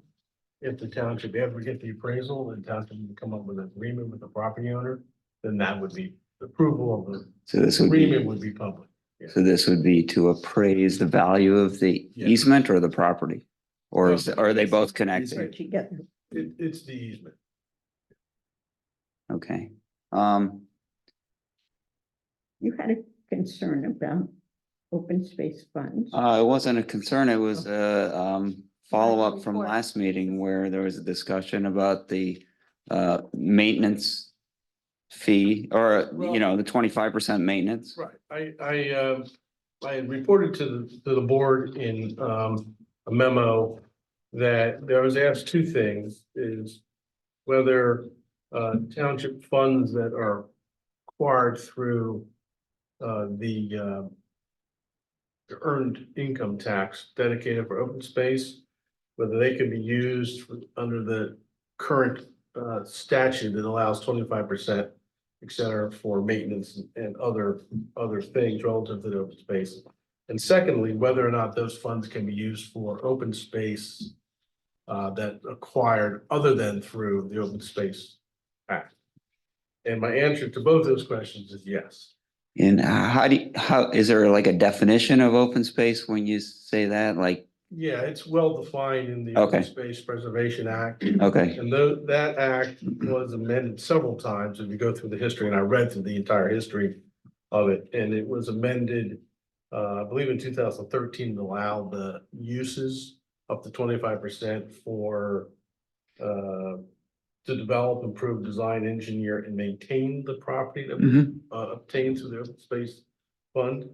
If the township ever get the appraisal, the township would come up with an agreement with the property owner, then that would be approval of the So this would be, agreement would be public. so this would be to appraise the value of the Yeah. easement or the property? Or No. is, are they both These are connected? together. It's the easement. Okay. You had a concern about open space funds. It wasn't a concern. It was a, follow-up from Report. last meeting where there was a discussion about the, maintenance fee or, you know, the 25% maintenance. Right, I had reported to the board in, a memo that there was asked two things, is whether, township funds that are acquired through, the earned income tax dedicated for open space, whether they can be used under the current, statute that allows 25%, et cetera, for maintenance and other things relative to the open space. And secondly, whether or not those funds can be used for open space that acquired other than through the Open Space Act. And my answer to both those questions is yes. And how do you, how, is there like a definition of open space when you say that? Like, Yeah, it's well defined in the Okay. Open Space Preservation Act. okay, And though that act was amended several times, if you go through the history, and I read through the entire history of it, and it was amended, I believe in 2013 to allow the uses up to 25% for to develop, improve, design, engineer, and maintain the property that was Mhm. obtained through the open space fund.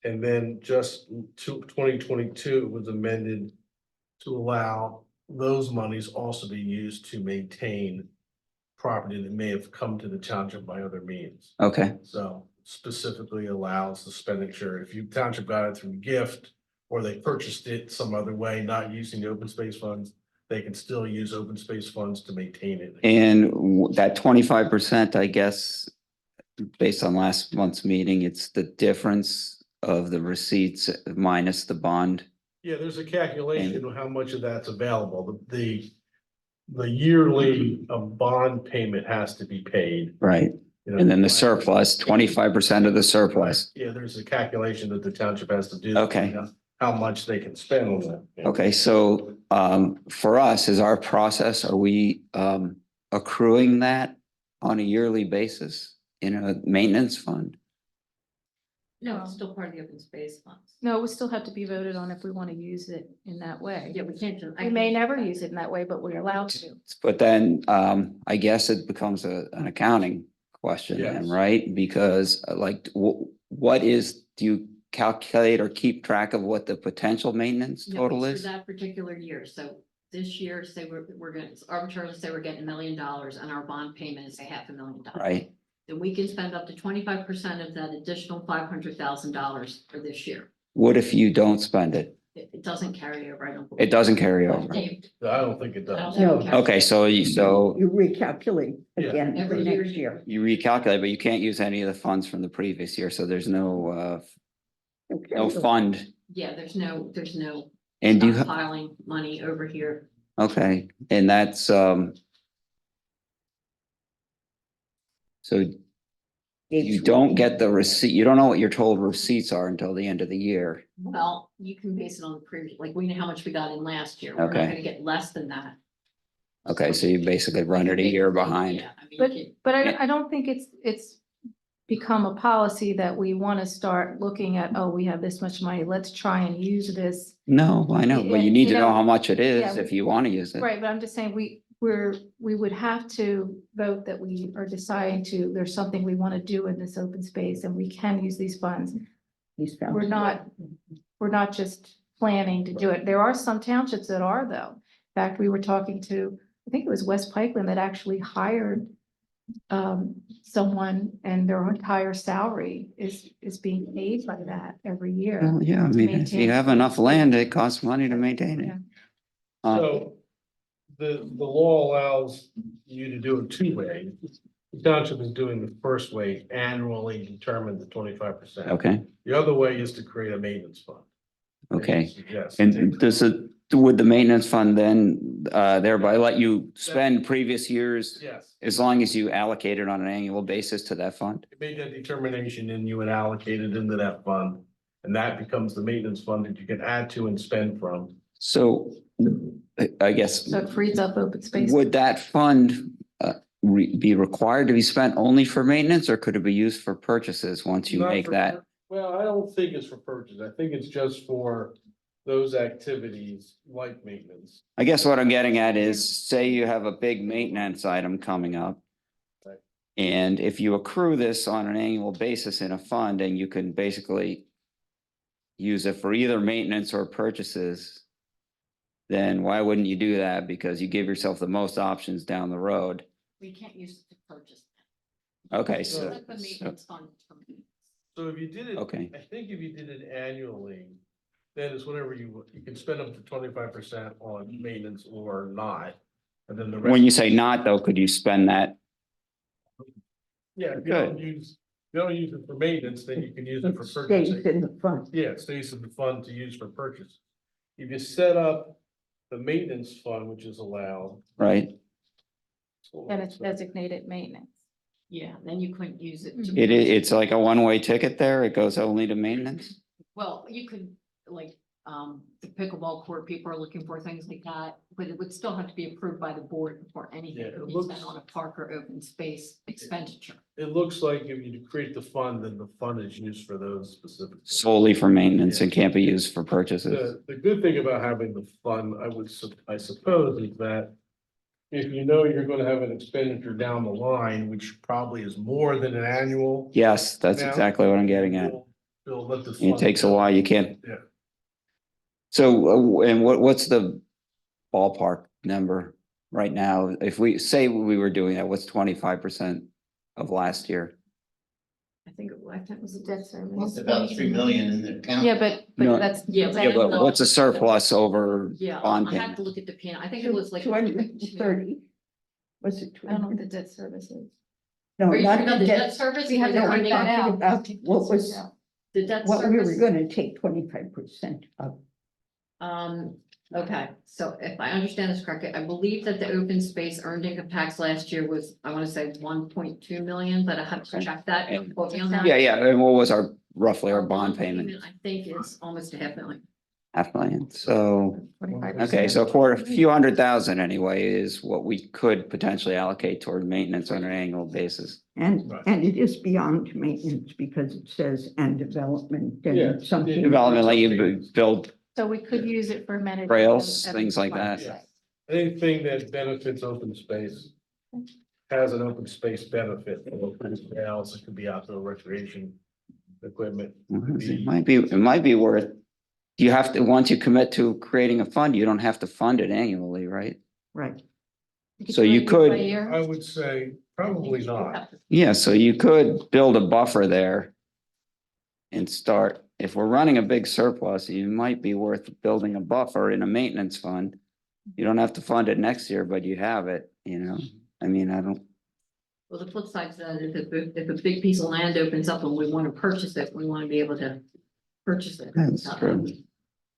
And then just to 2022, it was amended to allow those monies also be used to maintain property that may have come to the township by other means. okay, So specifically allows expenditure, if you township got it through gift, or they purchased it some other way, not using the open space funds, they can still use open space funds to maintain it. and that 25%, I guess, based on last month's meeting, it's the difference of the receipts minus the bond. Yeah, there's a calculation of how much of that's available. The yearly bond payment has to be paid. Right, you know. and then the surplus, 25% of the surplus. Yeah, there's a calculation that the township has to do. Okay. How much they can spend on that. Okay, so for us, is our process, are we accruing that on a yearly basis in a maintenance fund? No, it's still part of the open space funds. No, we still have to be voted on if we want to use it in that way. Yeah, we can't. We may never use it in that way, but we're allowed to. But then, I guess it becomes an accounting question then, Yes. right? Because like, do you calculate or keep track of what the potential maintenance No, total it's is? For that particular year, so this year, say we're gonna arbitrarily say we're getting $1 million and our bond payment is $500,000. Right? Then we can spend up to 25% of that additional $500,000 for this year. What if you don't spend it? It doesn't carry over, I don't believe. It doesn't carry over. I I don't think it don't does. think it No. carries. Okay, so You recalculate Yeah. again for Every year. next year. you recalculate, but you can't use any of the funds from the previous year, so there's no fund. Yeah, there's no And do you, stockpiling money over here. okay, and that's, so you don't get the receipt, you don't know what your total receipts are until the end of the year. Well, you can base it on the previous, like we know how much we got in last year. We're not Okay. gonna get less than that. Okay, so you basically run it a year behind. Yeah, I mean, But, you but I don't think it's become a policy that we want to start looking at, oh, we have this much money, let's try and use this. No, I know, but you need to know how much it is Yeah. if you want to use it. Right, but I'm just saying, we would have to vote that we are deciding there's something we want to do in this open space and we can use these funds. We're not just planning to do it. There are some townships that are though. In fact, we were talking to, I think it was West Pikeland that actually hired someone and their entire salary is being paid by that every year. Well, yeah, I mean, if you maintain- have enough land, it costs money to maintain it. Yeah. So the law allows you to do it two ways. The township is doing the first way, annually determine the 25%. Okay, The other way is to create a maintenance fund. okay. Yes. And would the maintenance fund then thereby let you spend previous years Yes, as long as you allocate it on an annual basis to that fund? you made that determination and you would allocate it into that fund. And that becomes the maintenance fund that you can add to and spend from. So I guess, So it frees up open space. would that fund be required to be spent only for maintenance or could it be used for purchases once you Not make for that? pur- Well, I don't think it's for purchase. I think it's just for those activities like maintenance. I guess what I'm getting at is, say you have a big maintenance item coming up. Right. And if you accrue this on an annual basis in a fund and you can basically use it for either maintenance or purchases, then why wouldn't you do that? Because you give yourself the most options down the road. We can't use it to purchase. Okay, So- That's the maintenance fund for me. So if you did it, Okay. I think if you did it annually, then it's whatever you can spend up to 25% on maintenance or not. And then the rest. When you say not though, could you spend that? Yeah, if you don't use it for maintenance, then you can use it for It stays purchasing. in the fund. Yeah, it stays in the fund to use for purchase. If you set up the maintenance fund, which is allowed. Right? And it's designated maintenance. Yeah, then you couldn't use it. It's like a one-way ticket there. It goes only to maintenance? Well, you could, like, the pickleball court, people are looking for things like that, but it would still have to be approved by the board before anything Yeah, it could be looks- spent on a park or open space expenditure. It looks like if you create the fund, then the fund is used for those specific. things. Solely for maintenance and can't be used for purchases. The good thing about having the fund, I suppose, is that if you know you're gonna have an expenditure down the line, which probably is more than an annual. Yes, that's Now, exactly what I'm getting at. You'll let the. It fund takes a go. while. You can't. Yeah. So, and what's the ballpark number right now? If we say we were doing that, what's 25% of last year? I think it was The debt service. About 3 million in the account. Yeah, but No. that's. Yeah, but- Yeah, but what's a surplus over Yeah, bond I have payment? to look at the pan, I think it was like. 230. Was it? I don't know what the debt service is. No, Are you not talking about the the debt debt. service? We or have the to No, break we're that funding? talking out. about what was, The debt what we were service, gonna take 25% of. okay, so if I understand this correctly, I believe that the open space earned income tax last year was, I wanna say 1.2 million, but I have to Okay. check that. Don't quote me on that. Yeah, yeah. And what was roughly our bond payment? I think it's almost $500,000. 500,000, so, 25%. okay, so for a few $100,000 anyway is what we could potentially allocate toward maintenance on an annual basis. And, Right. and it is beyond maintenance because it says and development Yeah. and something. Development, like you build So we could use it for amenities. trails, as things like that. required. Anything that benefits open space has an open space benefit. Anything else, it could be outdoor recreation equipment. It might be worth, you have to, once you commit to creating a fund, you don't have to fund it annually, right? Right. So do it you year could- by year. I would say probably not. Yeah, so you could build a buffer there and start, if we're running a big surplus, it might be worth building a buffer in a maintenance fund. You don't have to fund it next year, but you have it, you know, I mean, I don't, Well, the flip side is that if a big piece of land opens up and we want to purchase it, we want to be able to purchase it. That's true.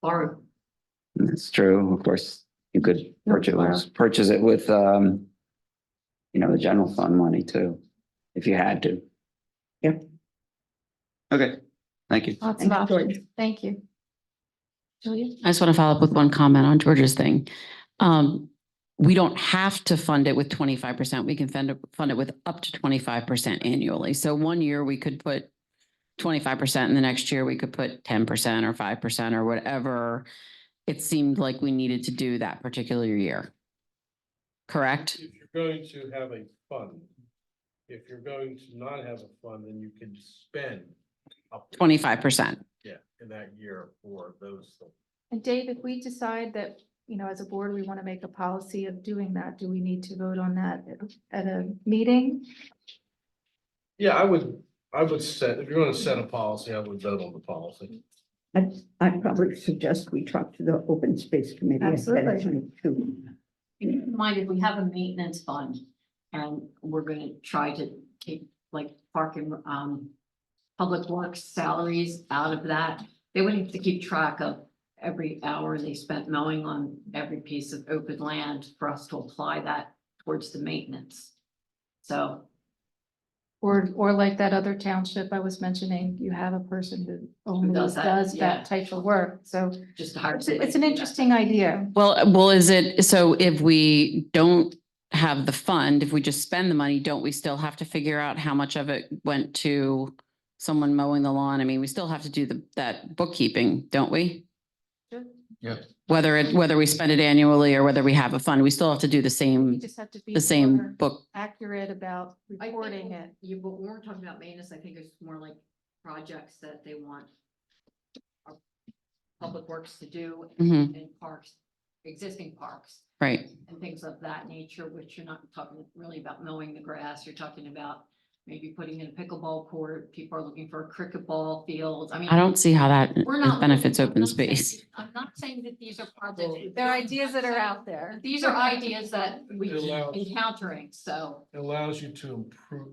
Borrow. That's true, of course, you could No, borrow. purchase it with, you know, the general fund money too, if you had to. Yep. Okay, thank you. Lots of Thanks, George. options. Thank you. Julia? I just want to follow up with one comment on George's thing. We don't have to fund it with 25%. We can fund it with up to 25% annually. So one year we could put 25% and the next year we could put 10% or 5% or whatever it seemed like we needed to do that particular year. Correct? If you're going to have a fund, if you're going to not have a fund, then you can spend up to 25%. Yeah, in that year for those things. And Dave, if we decide that, you know, as a board, we want to make a policy of doing that, do we need to vote on that at a meeting? Yeah, I would set, if you're gonna set a policy, I would vote on the policy. I'd probably suggest we talk to the open space committee. ahead of Absolutely. time, too. Keep in mind, if we have a maintenance fund and we're gonna try to keep like park and public works salaries out of that, they would have to keep track of every hour they spent mowing on every piece of open land for us to apply that towards the maintenance. So, Or like that other township I was mentioning, you have a person who only does does that, that yeah. type of work. So just to hire. it's an somebody. interesting idea. Well, is it, so if we don't have the fund, if we just spend the money, don't we still have to figure out how much of it went to someone mowing the lawn? I mean, we still have to do that bookkeeping, don't we? Yeah. Whether we spend it annually or whether we have a fund, we still have to do the You same, just have to be the same more book. accurate about I think reporting it. You, but when we're talking about maintenance, I think it's more like projects that they want our public works to do Mhm. in parks, existing parks Right. and things of that nature, which you're not talking really about mowing the grass. You're talking about maybe putting in a pickleball court. People are looking for a cricket ball field. I mean, I don't see how that we're not benefits looking- open I'm not saying- space. I'm not saying that these are projects. There are ideas that are out there. These are ideas that we It allows- keep encountering, so. It allows you to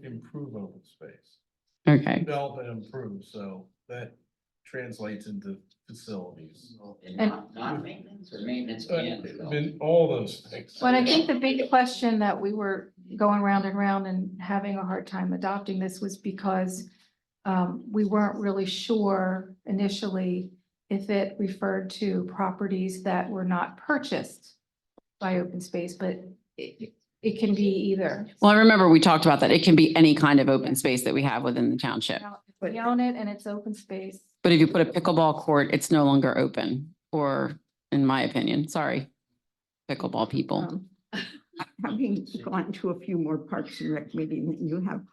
improve open space, Okay. develop and improve, so that translates into facilities. Not maintenance, or maintenance and Been all those things. But I think the big question that we were going round and round and having a hard time adopting this was because we weren't really sure initially if it referred to properties that were not purchased by open space, but it can be either. Well, I remember we talked about that. It can be any kind of open space that we have within the township. Now, if we own it and it's open space. But if you put a pickleball court, it's no longer open, or in my opinion, sorry, pickleball people. Having gone to a few more parks and rec meetings than you have,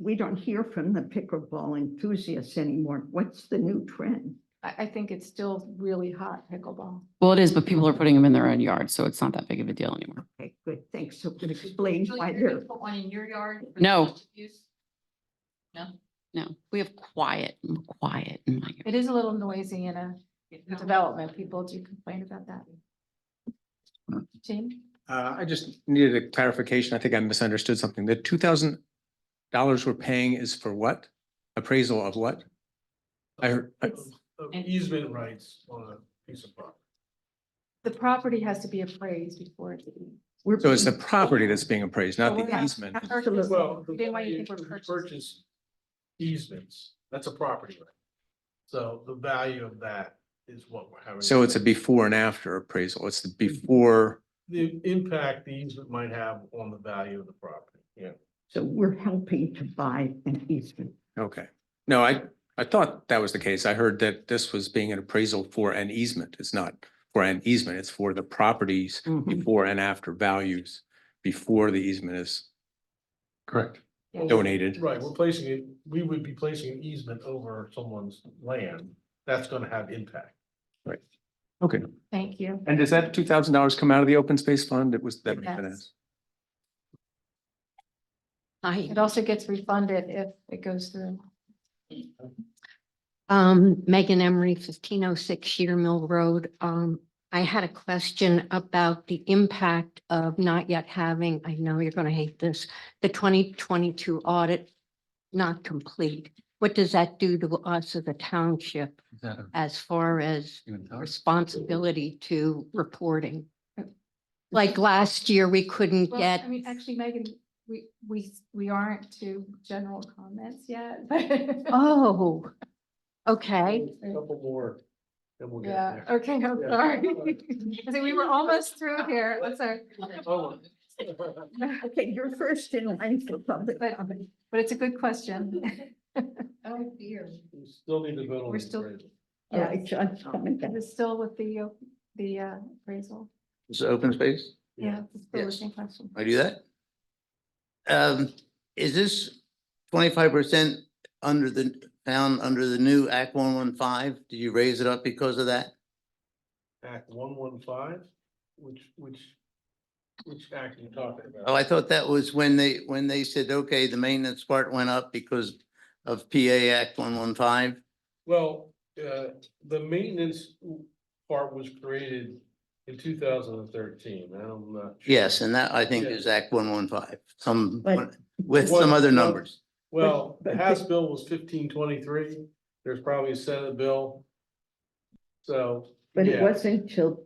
we don't hear from the pickleball enthusiasts anymore. What's the new trend? I think it's still really hot pickleball. Well, it is, but people are putting them in their own yard, so it's not that big of a deal anymore. Okay, good, thanks. So it explains Julie, why you're gonna they're, put one in your yard? for No. the use? No, we have quiet in my yard. It is a little noisy in a development. People do complain about that. Jane? I just needed a clarification. I think I misunderstood something. The $2,000 we're paying is for what? Appraisal of what? I heard, Easement rights on a piece of property. The property has to be appraised before it's. we're. so it's the property that's being appraised, not the Yeah. easement. Purchase. Well, Then why you you think we're purchasing? purchase easements, that's a property right. So the value of that is what we're having. So it's a before and after appraisal. It's the before, The impact the easement might have on the value of the property, yeah. So we're helping to buy an easement. okay. No, I thought that was the case. I heard that this was being an appraisal for an easement. It's not for an easement. It's for the properties Mhm. before and after values, before the easement is Correct. donated. Right, we would be placing an easement over someone's land. That's gonna have impact. Okay. Thank you. And does that $2,000 come out of the open space fund? It was that. Yes. Hi, It also gets refunded if it goes through. Megan Emery, 1506 Sheer Mill Road. I had a question about the impact of not yet having, I know you're going to hate this, the 2022 audit not complete. What does that do to us as a township Is that a- as far as you wanna tell us? responsibility to reporting? Like last year, we couldn't Well, get, I mean, actually, Megan, we aren't to general comments yet. oh, okay. A couple more, then we'll get Yeah, there. okay, I'm Yeah. sorry. I think we were almost through here. I'm sorry. Oh. Okay, you're first in line for public But- comment. But it's a good question. oh dear. We still need to vote on We're the still- appraisal. All right, John's coming back. Is it still with the appraisal? Is it open space? Yeah, it's still the Yes. same question. I do that? Is this 25% found under the new Act 115? Did you raise it up because of that? Act 115, which act are you talking about? Oh, I thought that was when they said, okay, the maintenance part went up because of PA Act 115. Well, the maintenance part was created in 2013. I'm not. sure. Yes, and that I think Yeah. is Act 115, But- with some other Well- numbers. Well, the But- House bill was 1523. There's probably a Senate bill. So, But it yeah, wasn't till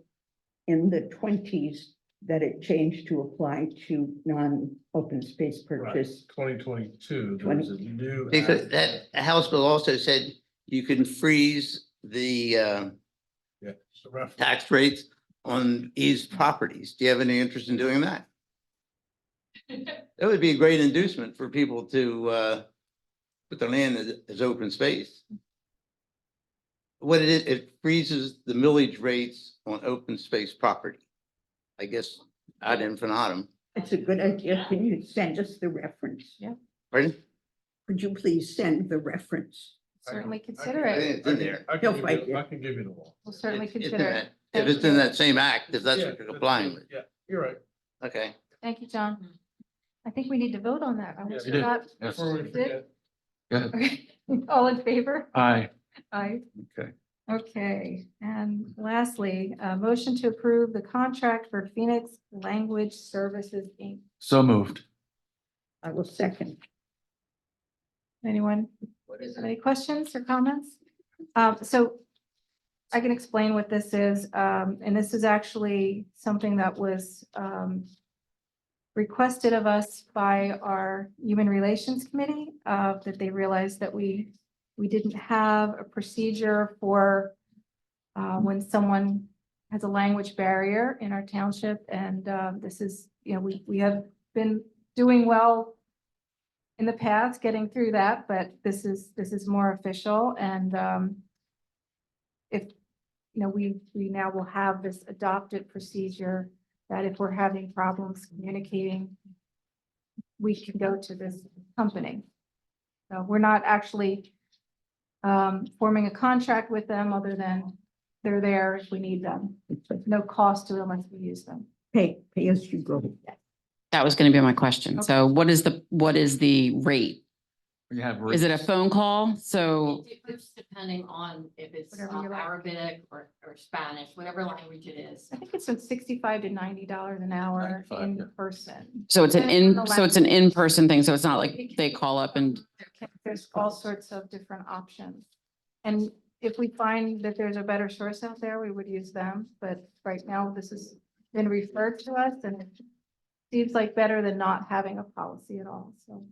in the twenties that it changed to apply to non-open space right, purchase. 2022, there was a new. Because act. that House bill also said you can freeze the Yeah, so roughly. tax rates on eased properties. Do you have any interest in doing that? That would be a great inducement for people to put their land as open space. What it is, it freezes the millage rates on open space property. I guess ad infinitum. It's a good idea. Can you send us the reference? Yeah. Pardon? Could you please send the reference? Certainly consider I it. think it's in there. I He'll can fight give you, you. I can give you the law. We'll certainly It's in consider it. that. If Thank it's in you. that same act, if that's Yeah, what you're complying with. Yeah, you're right. Okay. Thank you, John. I think we need to vote on that. I almost Yeah, you did. forgot. Yes. Before we Did? forget. Go ahead. Okay, all in favor? Aye. Aye. Okay. Okay, and lastly, a motion to approve the contract for Phoenix Language Services, Inc. So moved. I will second. Anyone have any questions or comments? So I can explain what this is, and this is actually something that was requested of us by our Human Relations Committee, that they realized that we didn't have a procedure for when someone has a language barrier in our township, and this is, we have been doing well in the past, getting through that, but this is more official, and if, we now will have this adopted procedure that if we're having problems communicating, we can go to this company. So we're not actually forming a contract with them other than they're there if we need them. No cost to them unless we use them. Pay as you go. That was going to be my question. So what is the rate? You have. Is it a rates. phone call? So It's depending on if it's Whatever you like. Arabic or Spanish, whatever language it is. I think it's from $65 to $90 an hour 95, yeah. in person. So it's Depending on the in-person thing. So it's not like they call up and, There's all sorts of different options. And if we find that there's a better source out there, we would use them. But right now, this has been referred to us and it seems like better than not having a policy at all. So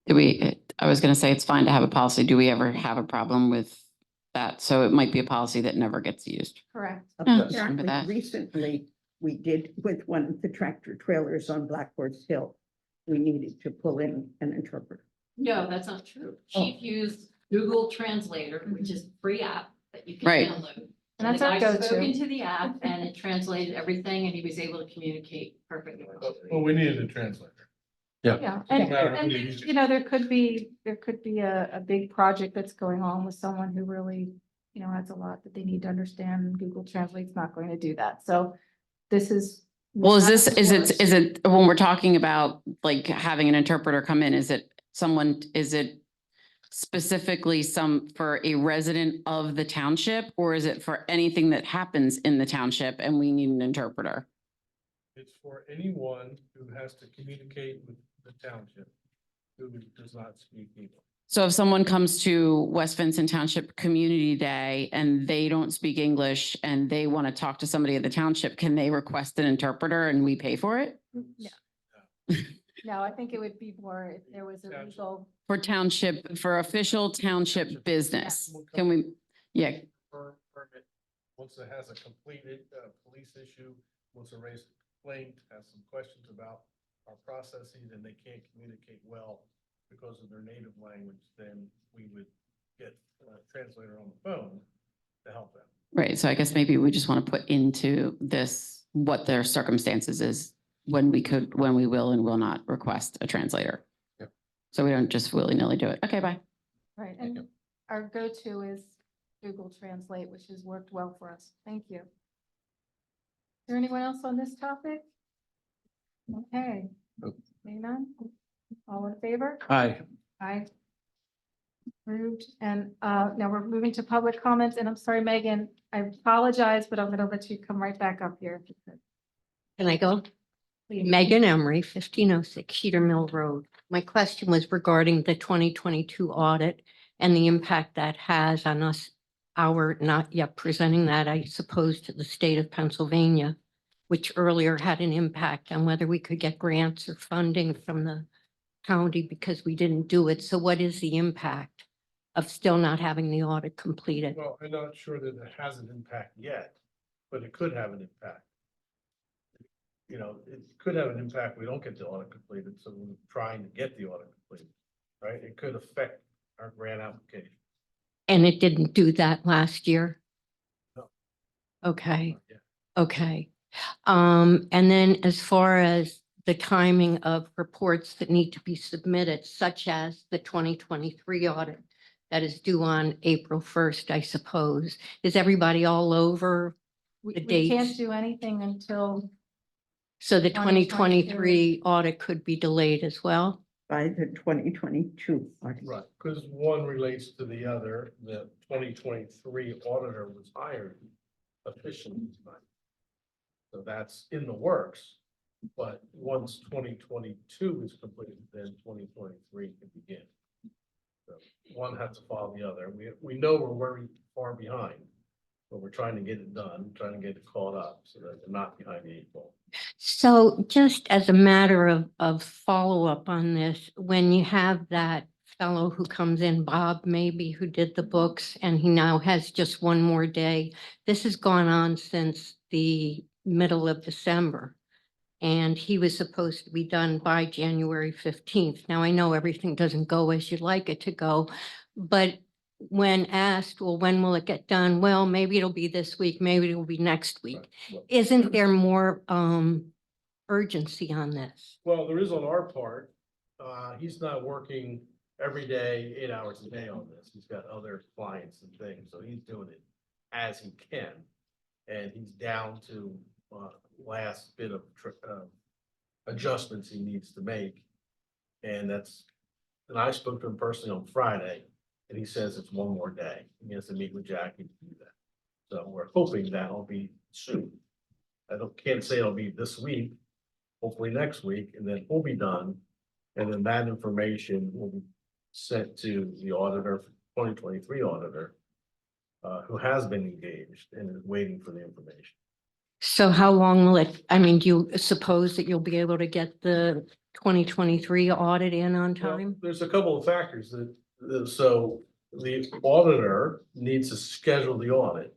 I was going to say it's fine to have a policy. Do we ever have a problem with that. So it might be a policy that never gets used. Correct. Yeah. Apparently, that. recently, we did with one of the tractor trailers on Black Horse Hill. We needed to pull in an interpreter. No, that's not true. Chief used Google Translator, which is a free app that you can Right. download. And that's the our guy go-to. spoke into the app and it translated everything and he was able to communicate perfectly. Well, we needed a translator. Yeah, and, Yeah. and, you know, there could be a big project that's going on with someone who really, you know, has a lot that they need to understand, and Google Translate's not going to do that, so this is. Well, is it, when we're talking about like having an interpreter come in, is it specifically for a resident of the township, or is it for anything that happens in the township and we need an interpreter? It's for anyone who has to communicate with the township who does not speak English. So if someone comes to West Vincent Township Community Day and they don't speak English and they want to talk to somebody at the township, can they request an interpreter and we pay for it? No, I think it would be more if there was a legal. For official township business, can we, yeah, Permit, once it has a completed police issue, wants to raise a complaint, has some questions about our processes and they can't communicate well because of their native language, then we would get a translator on the phone to help them. right. So I guess maybe we just want to put into this what their circumstances is when we will and will not request a translator. Yep. So we don't just willy-nilly do it. Okay, bye. Right, and our go-to is Google Translate, which has worked well for us. Thank you. Is there anyone else on this topic? Okay. Nope. Seeing none? All in favor? Aye. Aye. Approved. And now we're moving to public comments, and I'm sorry, Megan, I apologize, but I'm gonna let you come right back up here. If you could. Can I go? Please. Megan Emery, 1506 Cedar Mill Road. My question was regarding the 2022 audit and the impact that has on us, our not yet presenting that, I suppose, to the state of Pennsylvania, which earlier had an impact on whether we could get grants or funding from the county because we didn't do it. So what is the impact of still not having the audit completed? Well, I'm not sure that it has an impact yet, but it could have an impact. You know, it could have an impact. We don't get the audit completed, so we're trying to get the audit completed, right? It could affect our grant application. And it didn't do that last year? No. Okay, Yeah. okay. And then as far as the timing of reports that need to be submitted, such as the 2023 audit that is due on April 1st, I suppose, is everybody all over? We The can't dates. do anything until, So the 2022. 2023 audit could be delayed as well? By the 2022. audit. Right, because one relates to the other. The 2023 auditor was hired officially tonight. So that's in the works. But once 2022 is completed, then 2023 can begin. So one has to follow the other. We know we're very far behind, but we're trying to get it done, trying to get it caught up so that we're not behind the 8 ball. So just as a matter of follow-up on this, when you have that fellow who comes in, Bob maybe, who did the books, and he now has just one more day, this has gone on since the middle of December. And he was supposed to be done by January 15th. Now, I know everything doesn't go as you'd like it to go, but when asked, well, when will it get done? Well, maybe it'll be this week, maybe it'll be next week. Right. Isn't there more urgency on this? Well, there is on our part. He's not working every day, 8 hours a day on this. He's got other clients and things, so he's doing it as he can. And he's down to last bit of adjustments he needs to make. And I spoke to him personally on Friday, and he says it's one more day. He has to meet with Jackie to do that. So we're hoping that'll be soon. Can't say it'll be this week, hopefully next week, and then we'll be done. And then that information will be sent to the auditor, 2023 auditor, who has been engaged and is waiting for the information. So how long will it, I mean, do you suppose that you'll be able to get the 2023 audit in on Well, time? there's a couple of factors so the auditor needs to schedule the audit.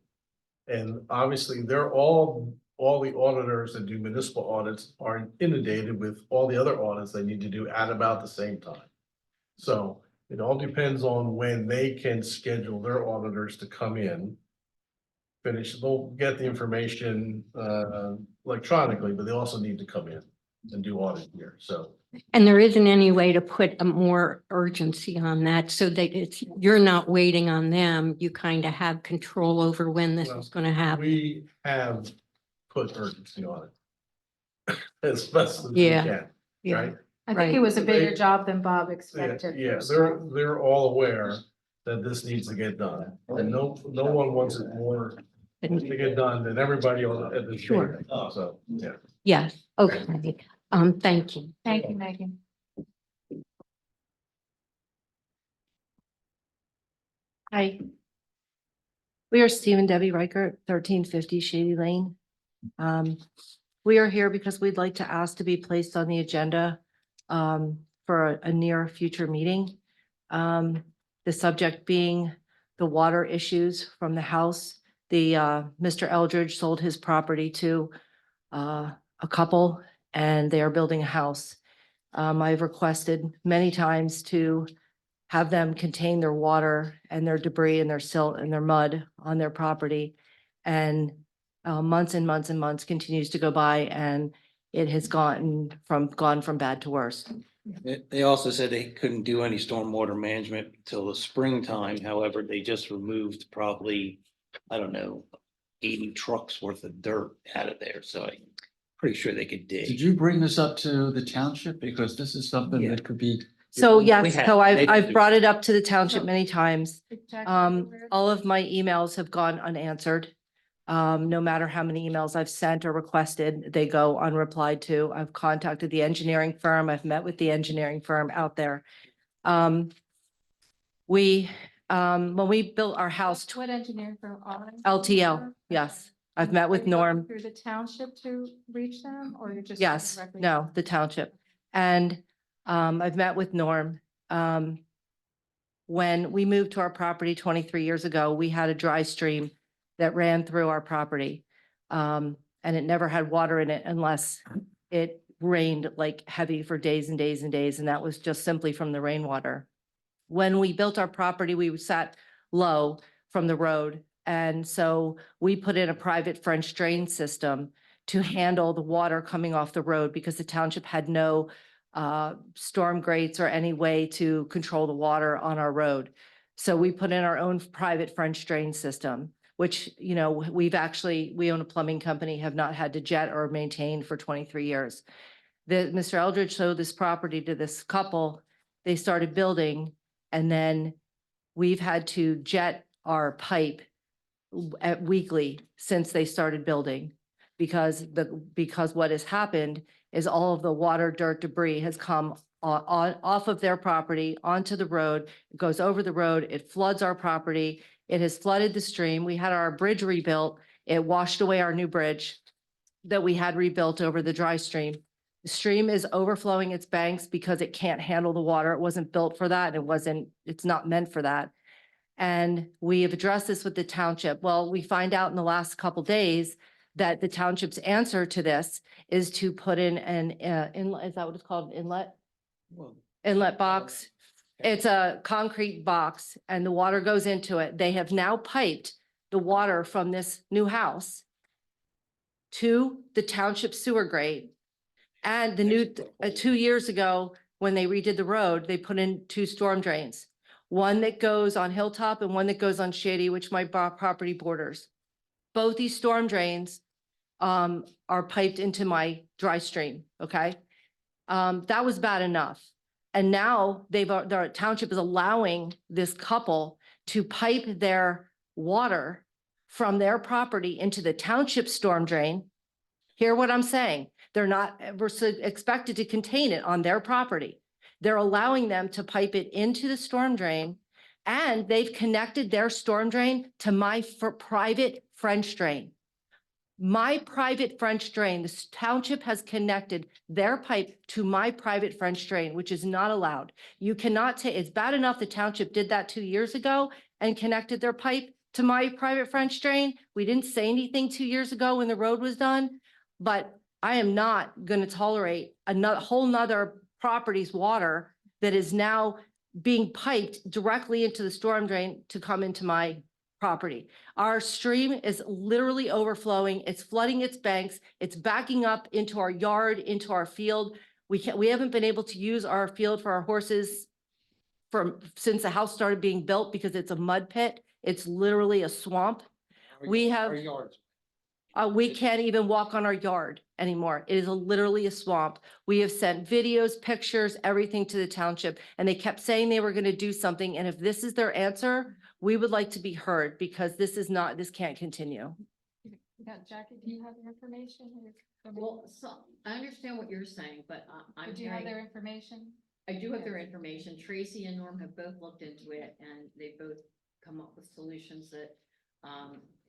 And obviously, they're all the auditors that do municipal audits are inundated with all the other audits they need to do at about the same time. So it all depends on when they can schedule their auditors to come in. They'll get the information electronically, but they also need to come in and do audit here, so. And there isn't any way to put a more urgency on that so that you're not waiting on them. You kind of have control over when this Well, is going to happen. We have put urgency on it. As best as we Yeah. can, Yeah. right? I think it Right. was a bigger They- job than Bob Yeah, expected. yeah, they're all aware that this needs to get done. And no one wants it more to get done than everybody at the Sure. table. So, yeah. Yes, okay. Thank you. Thank you, Megan. Hi. We are Steve and Debbie Reichert, 1350 Shady Lane. We are here because we'd like to ask to be placed on the agenda for a near future meeting. The subject being the water issues from the house. Mr. Eldridge sold his property to a couple and they are building a house. I've requested many times to have them contain their water and their debris and their silt and their mud on their property. And months and months and months continues to go by and it has gone from bad to worse. They also said they couldn't do any stormwater management until the springtime. However, they just removed probably, I don't know, 80 trucks worth of dirt out of there. So I'm pretty sure they could dig. Did you bring this up to the township? Because this is something Yeah. that could be, So We yes, have- so they I've do. brought it up to the township many times. Exactly. All of my emails have gone unanswered. No matter how many emails I've sent or requested, they go unreplied to. I've contacted the engineering firm. I've met with the engineering firm out there. When we built our house, What engineering firm are? LTL, yes. I've met with Are you going Norm. Through the township to reach them or you're just? Yes, directly- no, the township. And I've met with Norm. When we moved to our property 23 years ago, we had a dry stream that ran through our property. And it never had water in it unless it rained like heavy for days and days and days. And that was just simply from the rainwater. When we built our property, we sat low from the road. And so we put in a private French drain system to handle the water coming off the road because the township had no storm grates or any way to control the water on our road. So we put in our own private French drain system, which, we own a plumbing company, have not had to jet or maintain for 23 years. Mr. Eldridge sold this property to this couple. They started building and then we've had to jet our pipe weekly since they started building. Because what has happened is all of the water, dirt, debris has come off of their property onto the road. It goes over the road, it floods our property. It has flooded the stream. We had our bridge rebuilt. It washed away our new bridge that we had rebuilt over the dry stream. The stream is overflowing its banks because it can't handle the water. It wasn't built for that. It's not meant for that. And we have addressed this with the township. Well, we find out in the last couple days that the township's answer to this is to put in an inlet, is that what it's called, inlet? Inlet box. It's a concrete box and the water goes into it. They have now piped the water from this new house to the township sewer grate. And the new, 2 years ago, when they redid the road, they put in 2 storm drains. One that goes on Hilltop and one that goes on Shady, which my property borders. Both these storm drains are piped into my dry stream, okay? That was bad enough. And now the township is allowing this couple to pipe their water from their property into the township storm drain. Hear what I'm saying? They're not expected to contain it on their property. They're allowing them to pipe it into the storm drain and they've connected their storm drain to my private French drain. My private French drain, this township has connected their pipe to my private French drain, which is not allowed. You cannot take, it's bad enough the township did that 2 years ago and connected their pipe to my private French drain. We didn't say anything 2 years ago when the road was done, but I am not going to tolerate another whole nother property's water that is now being piped directly into the storm drain to come into my property. Our stream is literally overflowing. It's flooding its banks. It's backing up into our yard, into our field. We haven't been able to use our field for our horses since the house started being built because it's a mud pit. It's literally a swamp. We have, we can't even walk on our yard anymore. It is literally a swamp. We have sent videos, pictures, everything to the township, and they kept saying they were going to do something. And if this is their answer, we would like to be heard because this can't continue. Now, Jackie, do you have the information? Well, so I understand what you're saying, but I'm Do you have hearing, their information? I do have their information. Tracy and Norm have both looked into it and they've both come up with solutions that,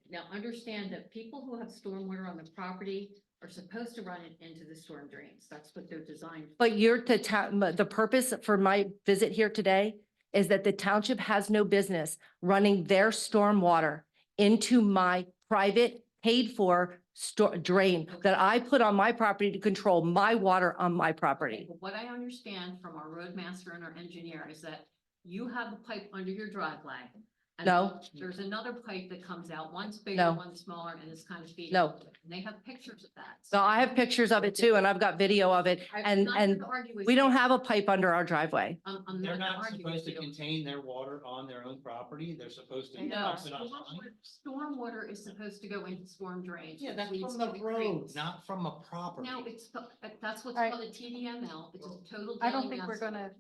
now understand that people who have stormwater on the property are supposed to run it into the storm drains. That's what they're designed for. But the purpose for my visit here today is that the township has no business running their stormwater into my private paid for drain that I put on my property to control my water on my property. But what I understand from our roadmaster and our engineer is that you have a pipe under your driveway. And No. There's another pipe that comes out, one's bigger, No. one's smaller, and it's kind of feeding. No. into it. And they have pictures of that. So I have pictures of it too, and I've got video of it. I'm not And gonna argue with we don't you. have a pipe under our driveway. I'm They're not not arguing supposed with to you. contain their water on their own property. They're supposed to They dump are. it on. Stormwater is supposed to go into storm drains. Yeah, which that's leads from to the the road, creeks. not from a property. No, that's what's All right. called a TDML, it's a total. I don't daily think we're master. gonna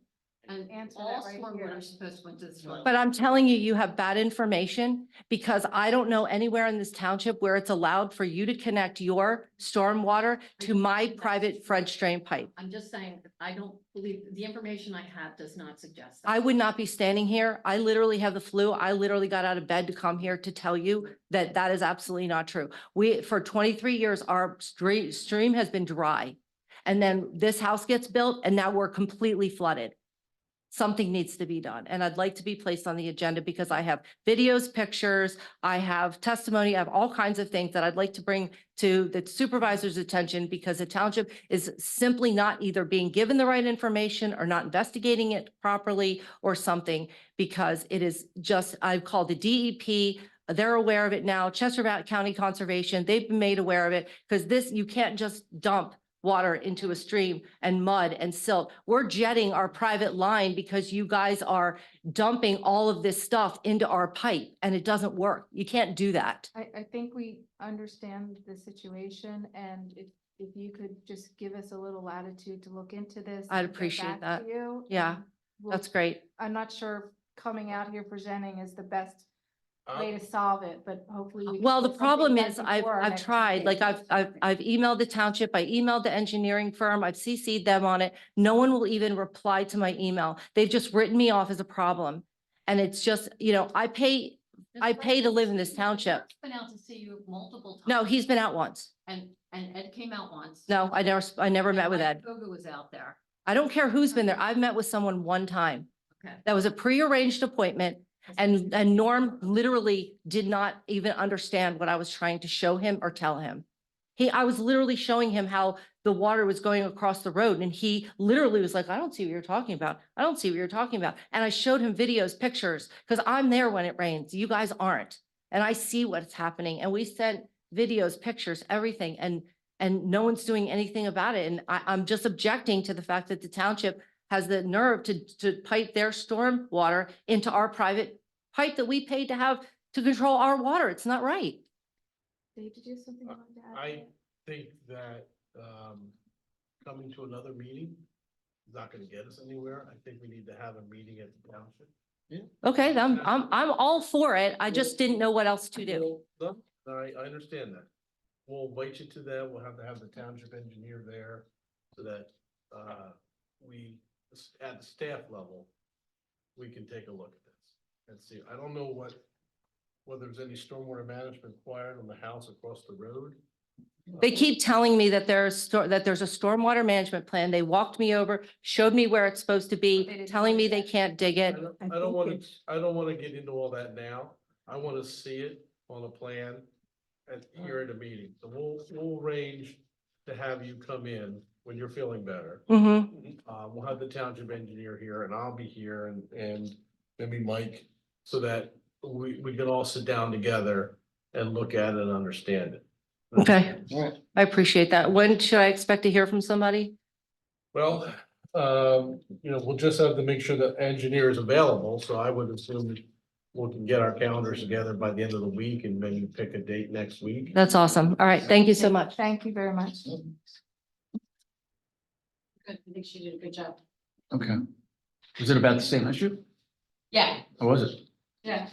And answer all that right stormwater here. is supposed to go into the storm. But I'm telling you, you have bad information because I don't know anywhere in this township where it's allowed for you to connect your stormwater to my private French drain pipe. I'm just saying, I don't believe, the information I have does not suggest that. I would not be standing here. I literally have the flu. I literally got out of bed to come here to tell you that that is absolutely not true. For 23 years, our stream has been dry. And then this house gets built and now we're completely flooded. Something needs to be done. And I'd like to be placed on the agenda because I have videos, pictures, I have testimony, I have all kinds of things that I'd like to bring to the supervisor's attention because the township is simply not either being given the right information or not investigating it properly or something, because it is just, I've called the DEP. They're aware of it now. Chester County Conservation, they've been made aware of it because this, you can't just dump water into a stream and mud and silt. We're jetting our private line because you guys are dumping all of this stuff into our pipe and it doesn't work. You can't do that. I think we understand the situation, and if you could just give us a little latitude to look into this. I'd and get appreciate back to that. you, Yeah, and we'll- That's great. I'm not sure coming out here presenting is the best way Uh, to solve it, but hopefully. we can Well, the get something problem done is before our I've next tried, meeting. like I've emailed the township, I emailed the engineering firm, I've CC'd them on it. No one will even reply to my email. They've just written me off as a problem. And it's just, I pay to live in this township. Eric's been out to see you multiple times. No, he's been out once. And Ed came out once. No, I never met with Ed. Koga was out there. I don't care who's been there. I've met with someone one time. Okay. That was a prearranged appointment. And Norm literally did not even understand what I was trying to show him or tell him. I was literally showing him how the water was going across the road and he literally was like, I don't see what you're talking about. I don't see what you're talking about. And I showed him videos, pictures, because I'm there when it rains. You guys aren't. And I see what's happening. And we sent videos, pictures, everything. And no one's doing anything about it. And I'm just objecting to the fact that the township has the nerve to pipe their storm water into our private pipe that we paid to have to control our water. It's not right. Dave, did you have something you wanted to add? I think that, coming to another meeting is not gonna get us anywhere. I think we need to have a meeting at the township. Okay, I'm all for it. I just didn't know what else to do. No, I understand that. We'll invite you to that. We'll have to have the township engineer there so that, we, at the staff level, we can take a look at this and see. I don't know whether there's any stormwater management required on the house across the road. They keep telling me that there's a stormwater management plan. They walked me over, showed me where it's supposed to be, telling me they can't dig it. I don't wanna get into all that now. I wanna see it on a plan here at a meeting. So we'll arrange to have you come in when you're feeling better. Mhm. We'll have the township engineer here and I'll be here and maybe Mike, so that we can all sit down together and look at it and understand it. Okay, I appreciate that. When should I expect to hear from somebody? Well, we'll just have to make sure the engineer is available, so I would assume we can get our calendars together by the end of the week and maybe pick a date next week. That's awesome. All right, thank you so much. Thank you very much. Good. I think she did a good job. Okay. Was it about the same issue? Yeah. Or was it? Yeah.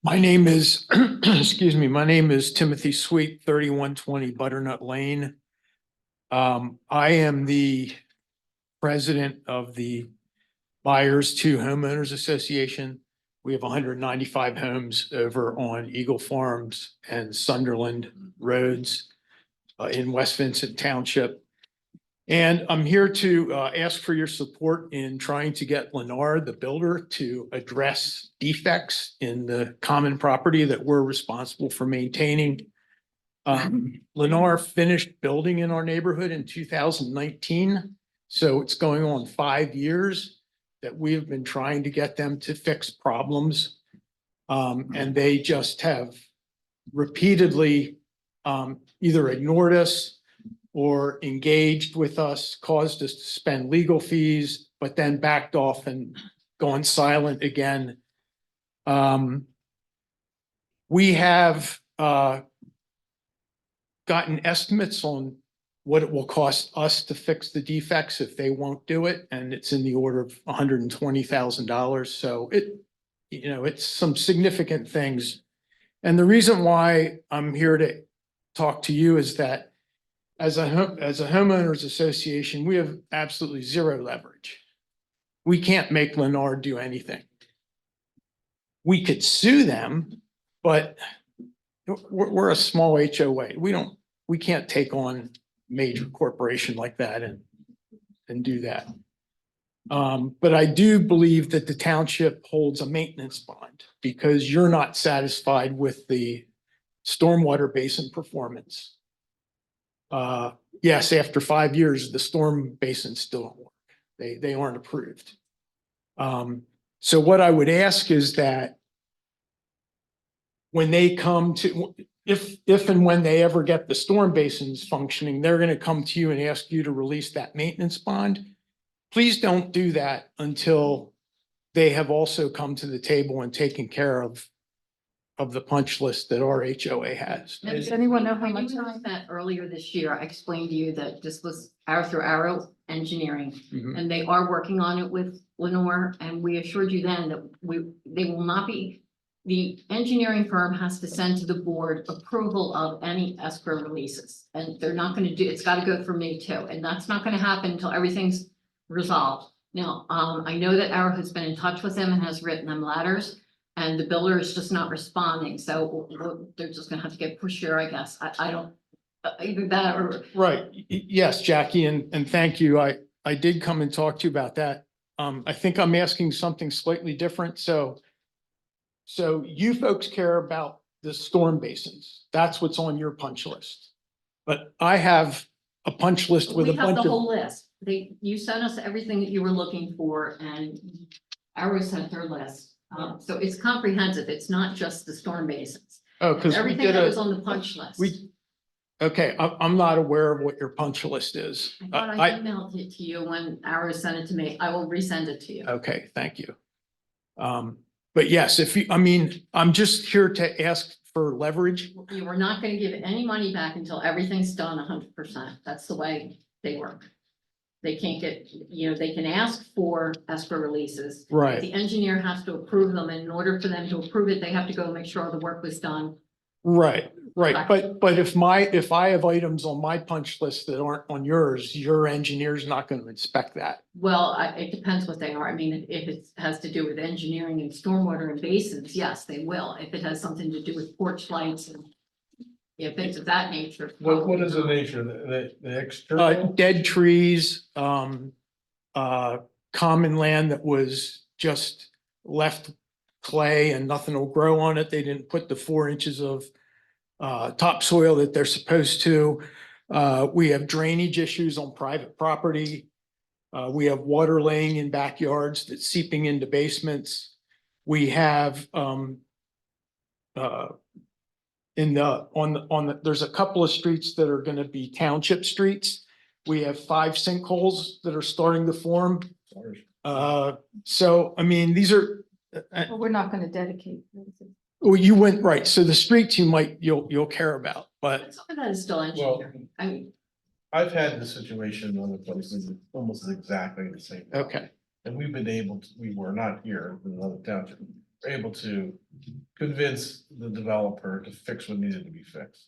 My name is, excuse me, my name is Timothy Sweet, 3120 Butternut Lane. I am the president of the Buyers to Homeowners Association. We have 195 homes over on Eagle Farms and Sunderland Roads in West Vincent Township. And I'm here to ask for your support in trying to get Lennar, the builder, to address defects in the common property that we're responsible for maintaining. Lennar finished building in our neighborhood in 2019. So it's going on 5 years that we have been trying to get them to fix problems. And they just have repeatedly either ignored us or engaged with us, caused us to spend legal fees, but then backed off and gone silent again. We have gotten estimates on what it will cost us to fix the defects if they won't do it, and it's in the order of $120,000. So it's some significant things. And the reason why I'm here to talk to you is that as a homeowners association, we have absolutely zero leverage. We can't make Lennar do anything. We could sue them, but we're a small HOA. We can't take on major corporation like that and do that. But I do believe that the township holds a maintenance bond because you're not satisfied with the stormwater basin performance. Yes, after 5 years, the storm basins still don't work. They aren't approved. So what I would ask is that when they come to, if and when they ever get the storm basins functioning, they're going to come to you and ask you to release that maintenance bond. Please don't do that until they have also come to the table and taken care of the punch list that our HOA has. Does anyone know how When much you time? met earlier this year, I explained to you that this was Arrow Engineering, Mhm. and they are working on it with Lenore, and we assured you then that they will not be, the engineering firm has to send to the board approval of any escrow releases, and they're not gonna do, it's gotta go through me too, and that's not gonna happen until everything's resolved. Now, I know that Arrow has been in touch with them and has written them letters. And the builder is just not responding, so they're just gonna have to get pushier, I guess. I don't, either that or. Right. Yes, Jackie, and thank you. I did come and talk to you about that. I think I'm asking something slightly different. So you folks care about the storm basins. That's what's on your punch list. But I have a punch list with We a have bunch the of. whole list. You sent us everything that you were looking for, and Arrow sent their list. So it's comprehensive. It's not just the storm basins. Oh, because Everything that was on the punch list. Okay, I'm not aware of what your punch list is. I thought I emailed it to you when Arrow sent it to me. I will resend it to you. Okay, thank you. But yes, I'm just here to ask for leverage. You are not gonna give any money back until everything's done 100%. That's the way they work. They can't get, they can ask for escrow releases. Right. The engineer has to approve them, and in order for them to approve it, they have to go make sure all the work was done. Right. But if I have items on my punch list that aren't on yours, your engineer's not going to inspect that. Well, it depends what they are. I mean, if it has to do with engineering and stormwater and basins, yes, they will. If it has something to do with porch lights and Yeah, things of that nature. What is the probably nature, the external? Dead trees, common land that was just left clay and nothing will grow on it. They didn't put the 4 inches of topsoil that they're supposed to. We have drainage issues on private property. We have water laying in backyards that's seeping into basements. We have there's a couple of streets that are gonna be township streets. We have 5 sinkholes that are starting to form. So, I mean, these are, But we're not gonna dedicate. well, you went, right, so the streets you'll care about, but Some of that is still engineering. I mean, I've had this situation in other places, it's almost exactly the same. okay. And we've been able to, we were not here in another township, were able to convince the developer to fix what needed to be fixed.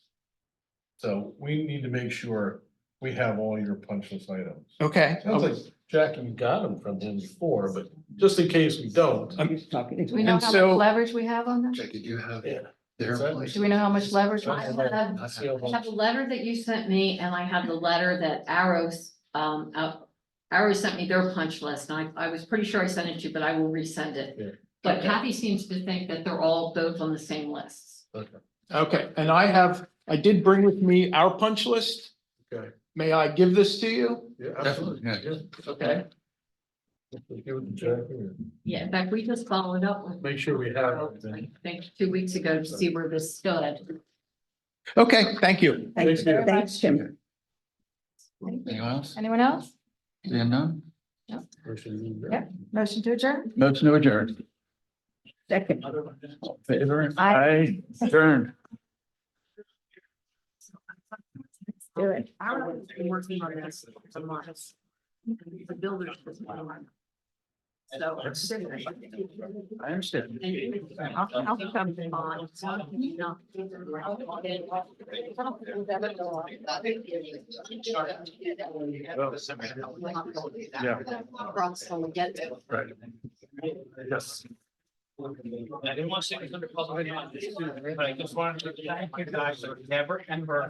So we need to make sure we have all your punch list items. Okay. Sounds like Jackie, you got them from him before, but just in case we don't. Do we know And how so- much leverage we have on that? Jackie, do you have Yeah. their? Do we know how much leverage we I have? have the letter that you sent me and I have the letter that Arrow sent me their punch list. And I was pretty sure I sent it to you, but I will resend Yeah. it. But Kathy seems to think that they're all both on the same lists. Okay, and I did bring with me our punch list. Okay. May I give this to you? Yeah, Definitely, absolutely. yeah. Okay. Give it to Jackie and Yeah, in fact, we just followed up with, make sure we have everything. I think 2 weeks ago to see where this stood. Okay, thank you. Thanks, thanks, Tim. Anyone else? Anyone else? Seeing none? Yep. Motion to adjourn? Motion to adjourn. Second. Favor? Aye. Adjourned. Do it. Arrow's been working on this for months. The builders was one of them. So. I understand. I'll come on. Yeah. Bronx when we get to. Right. Yes. I didn't want to say it was under public, but I just wanted to thank you guys, never ever.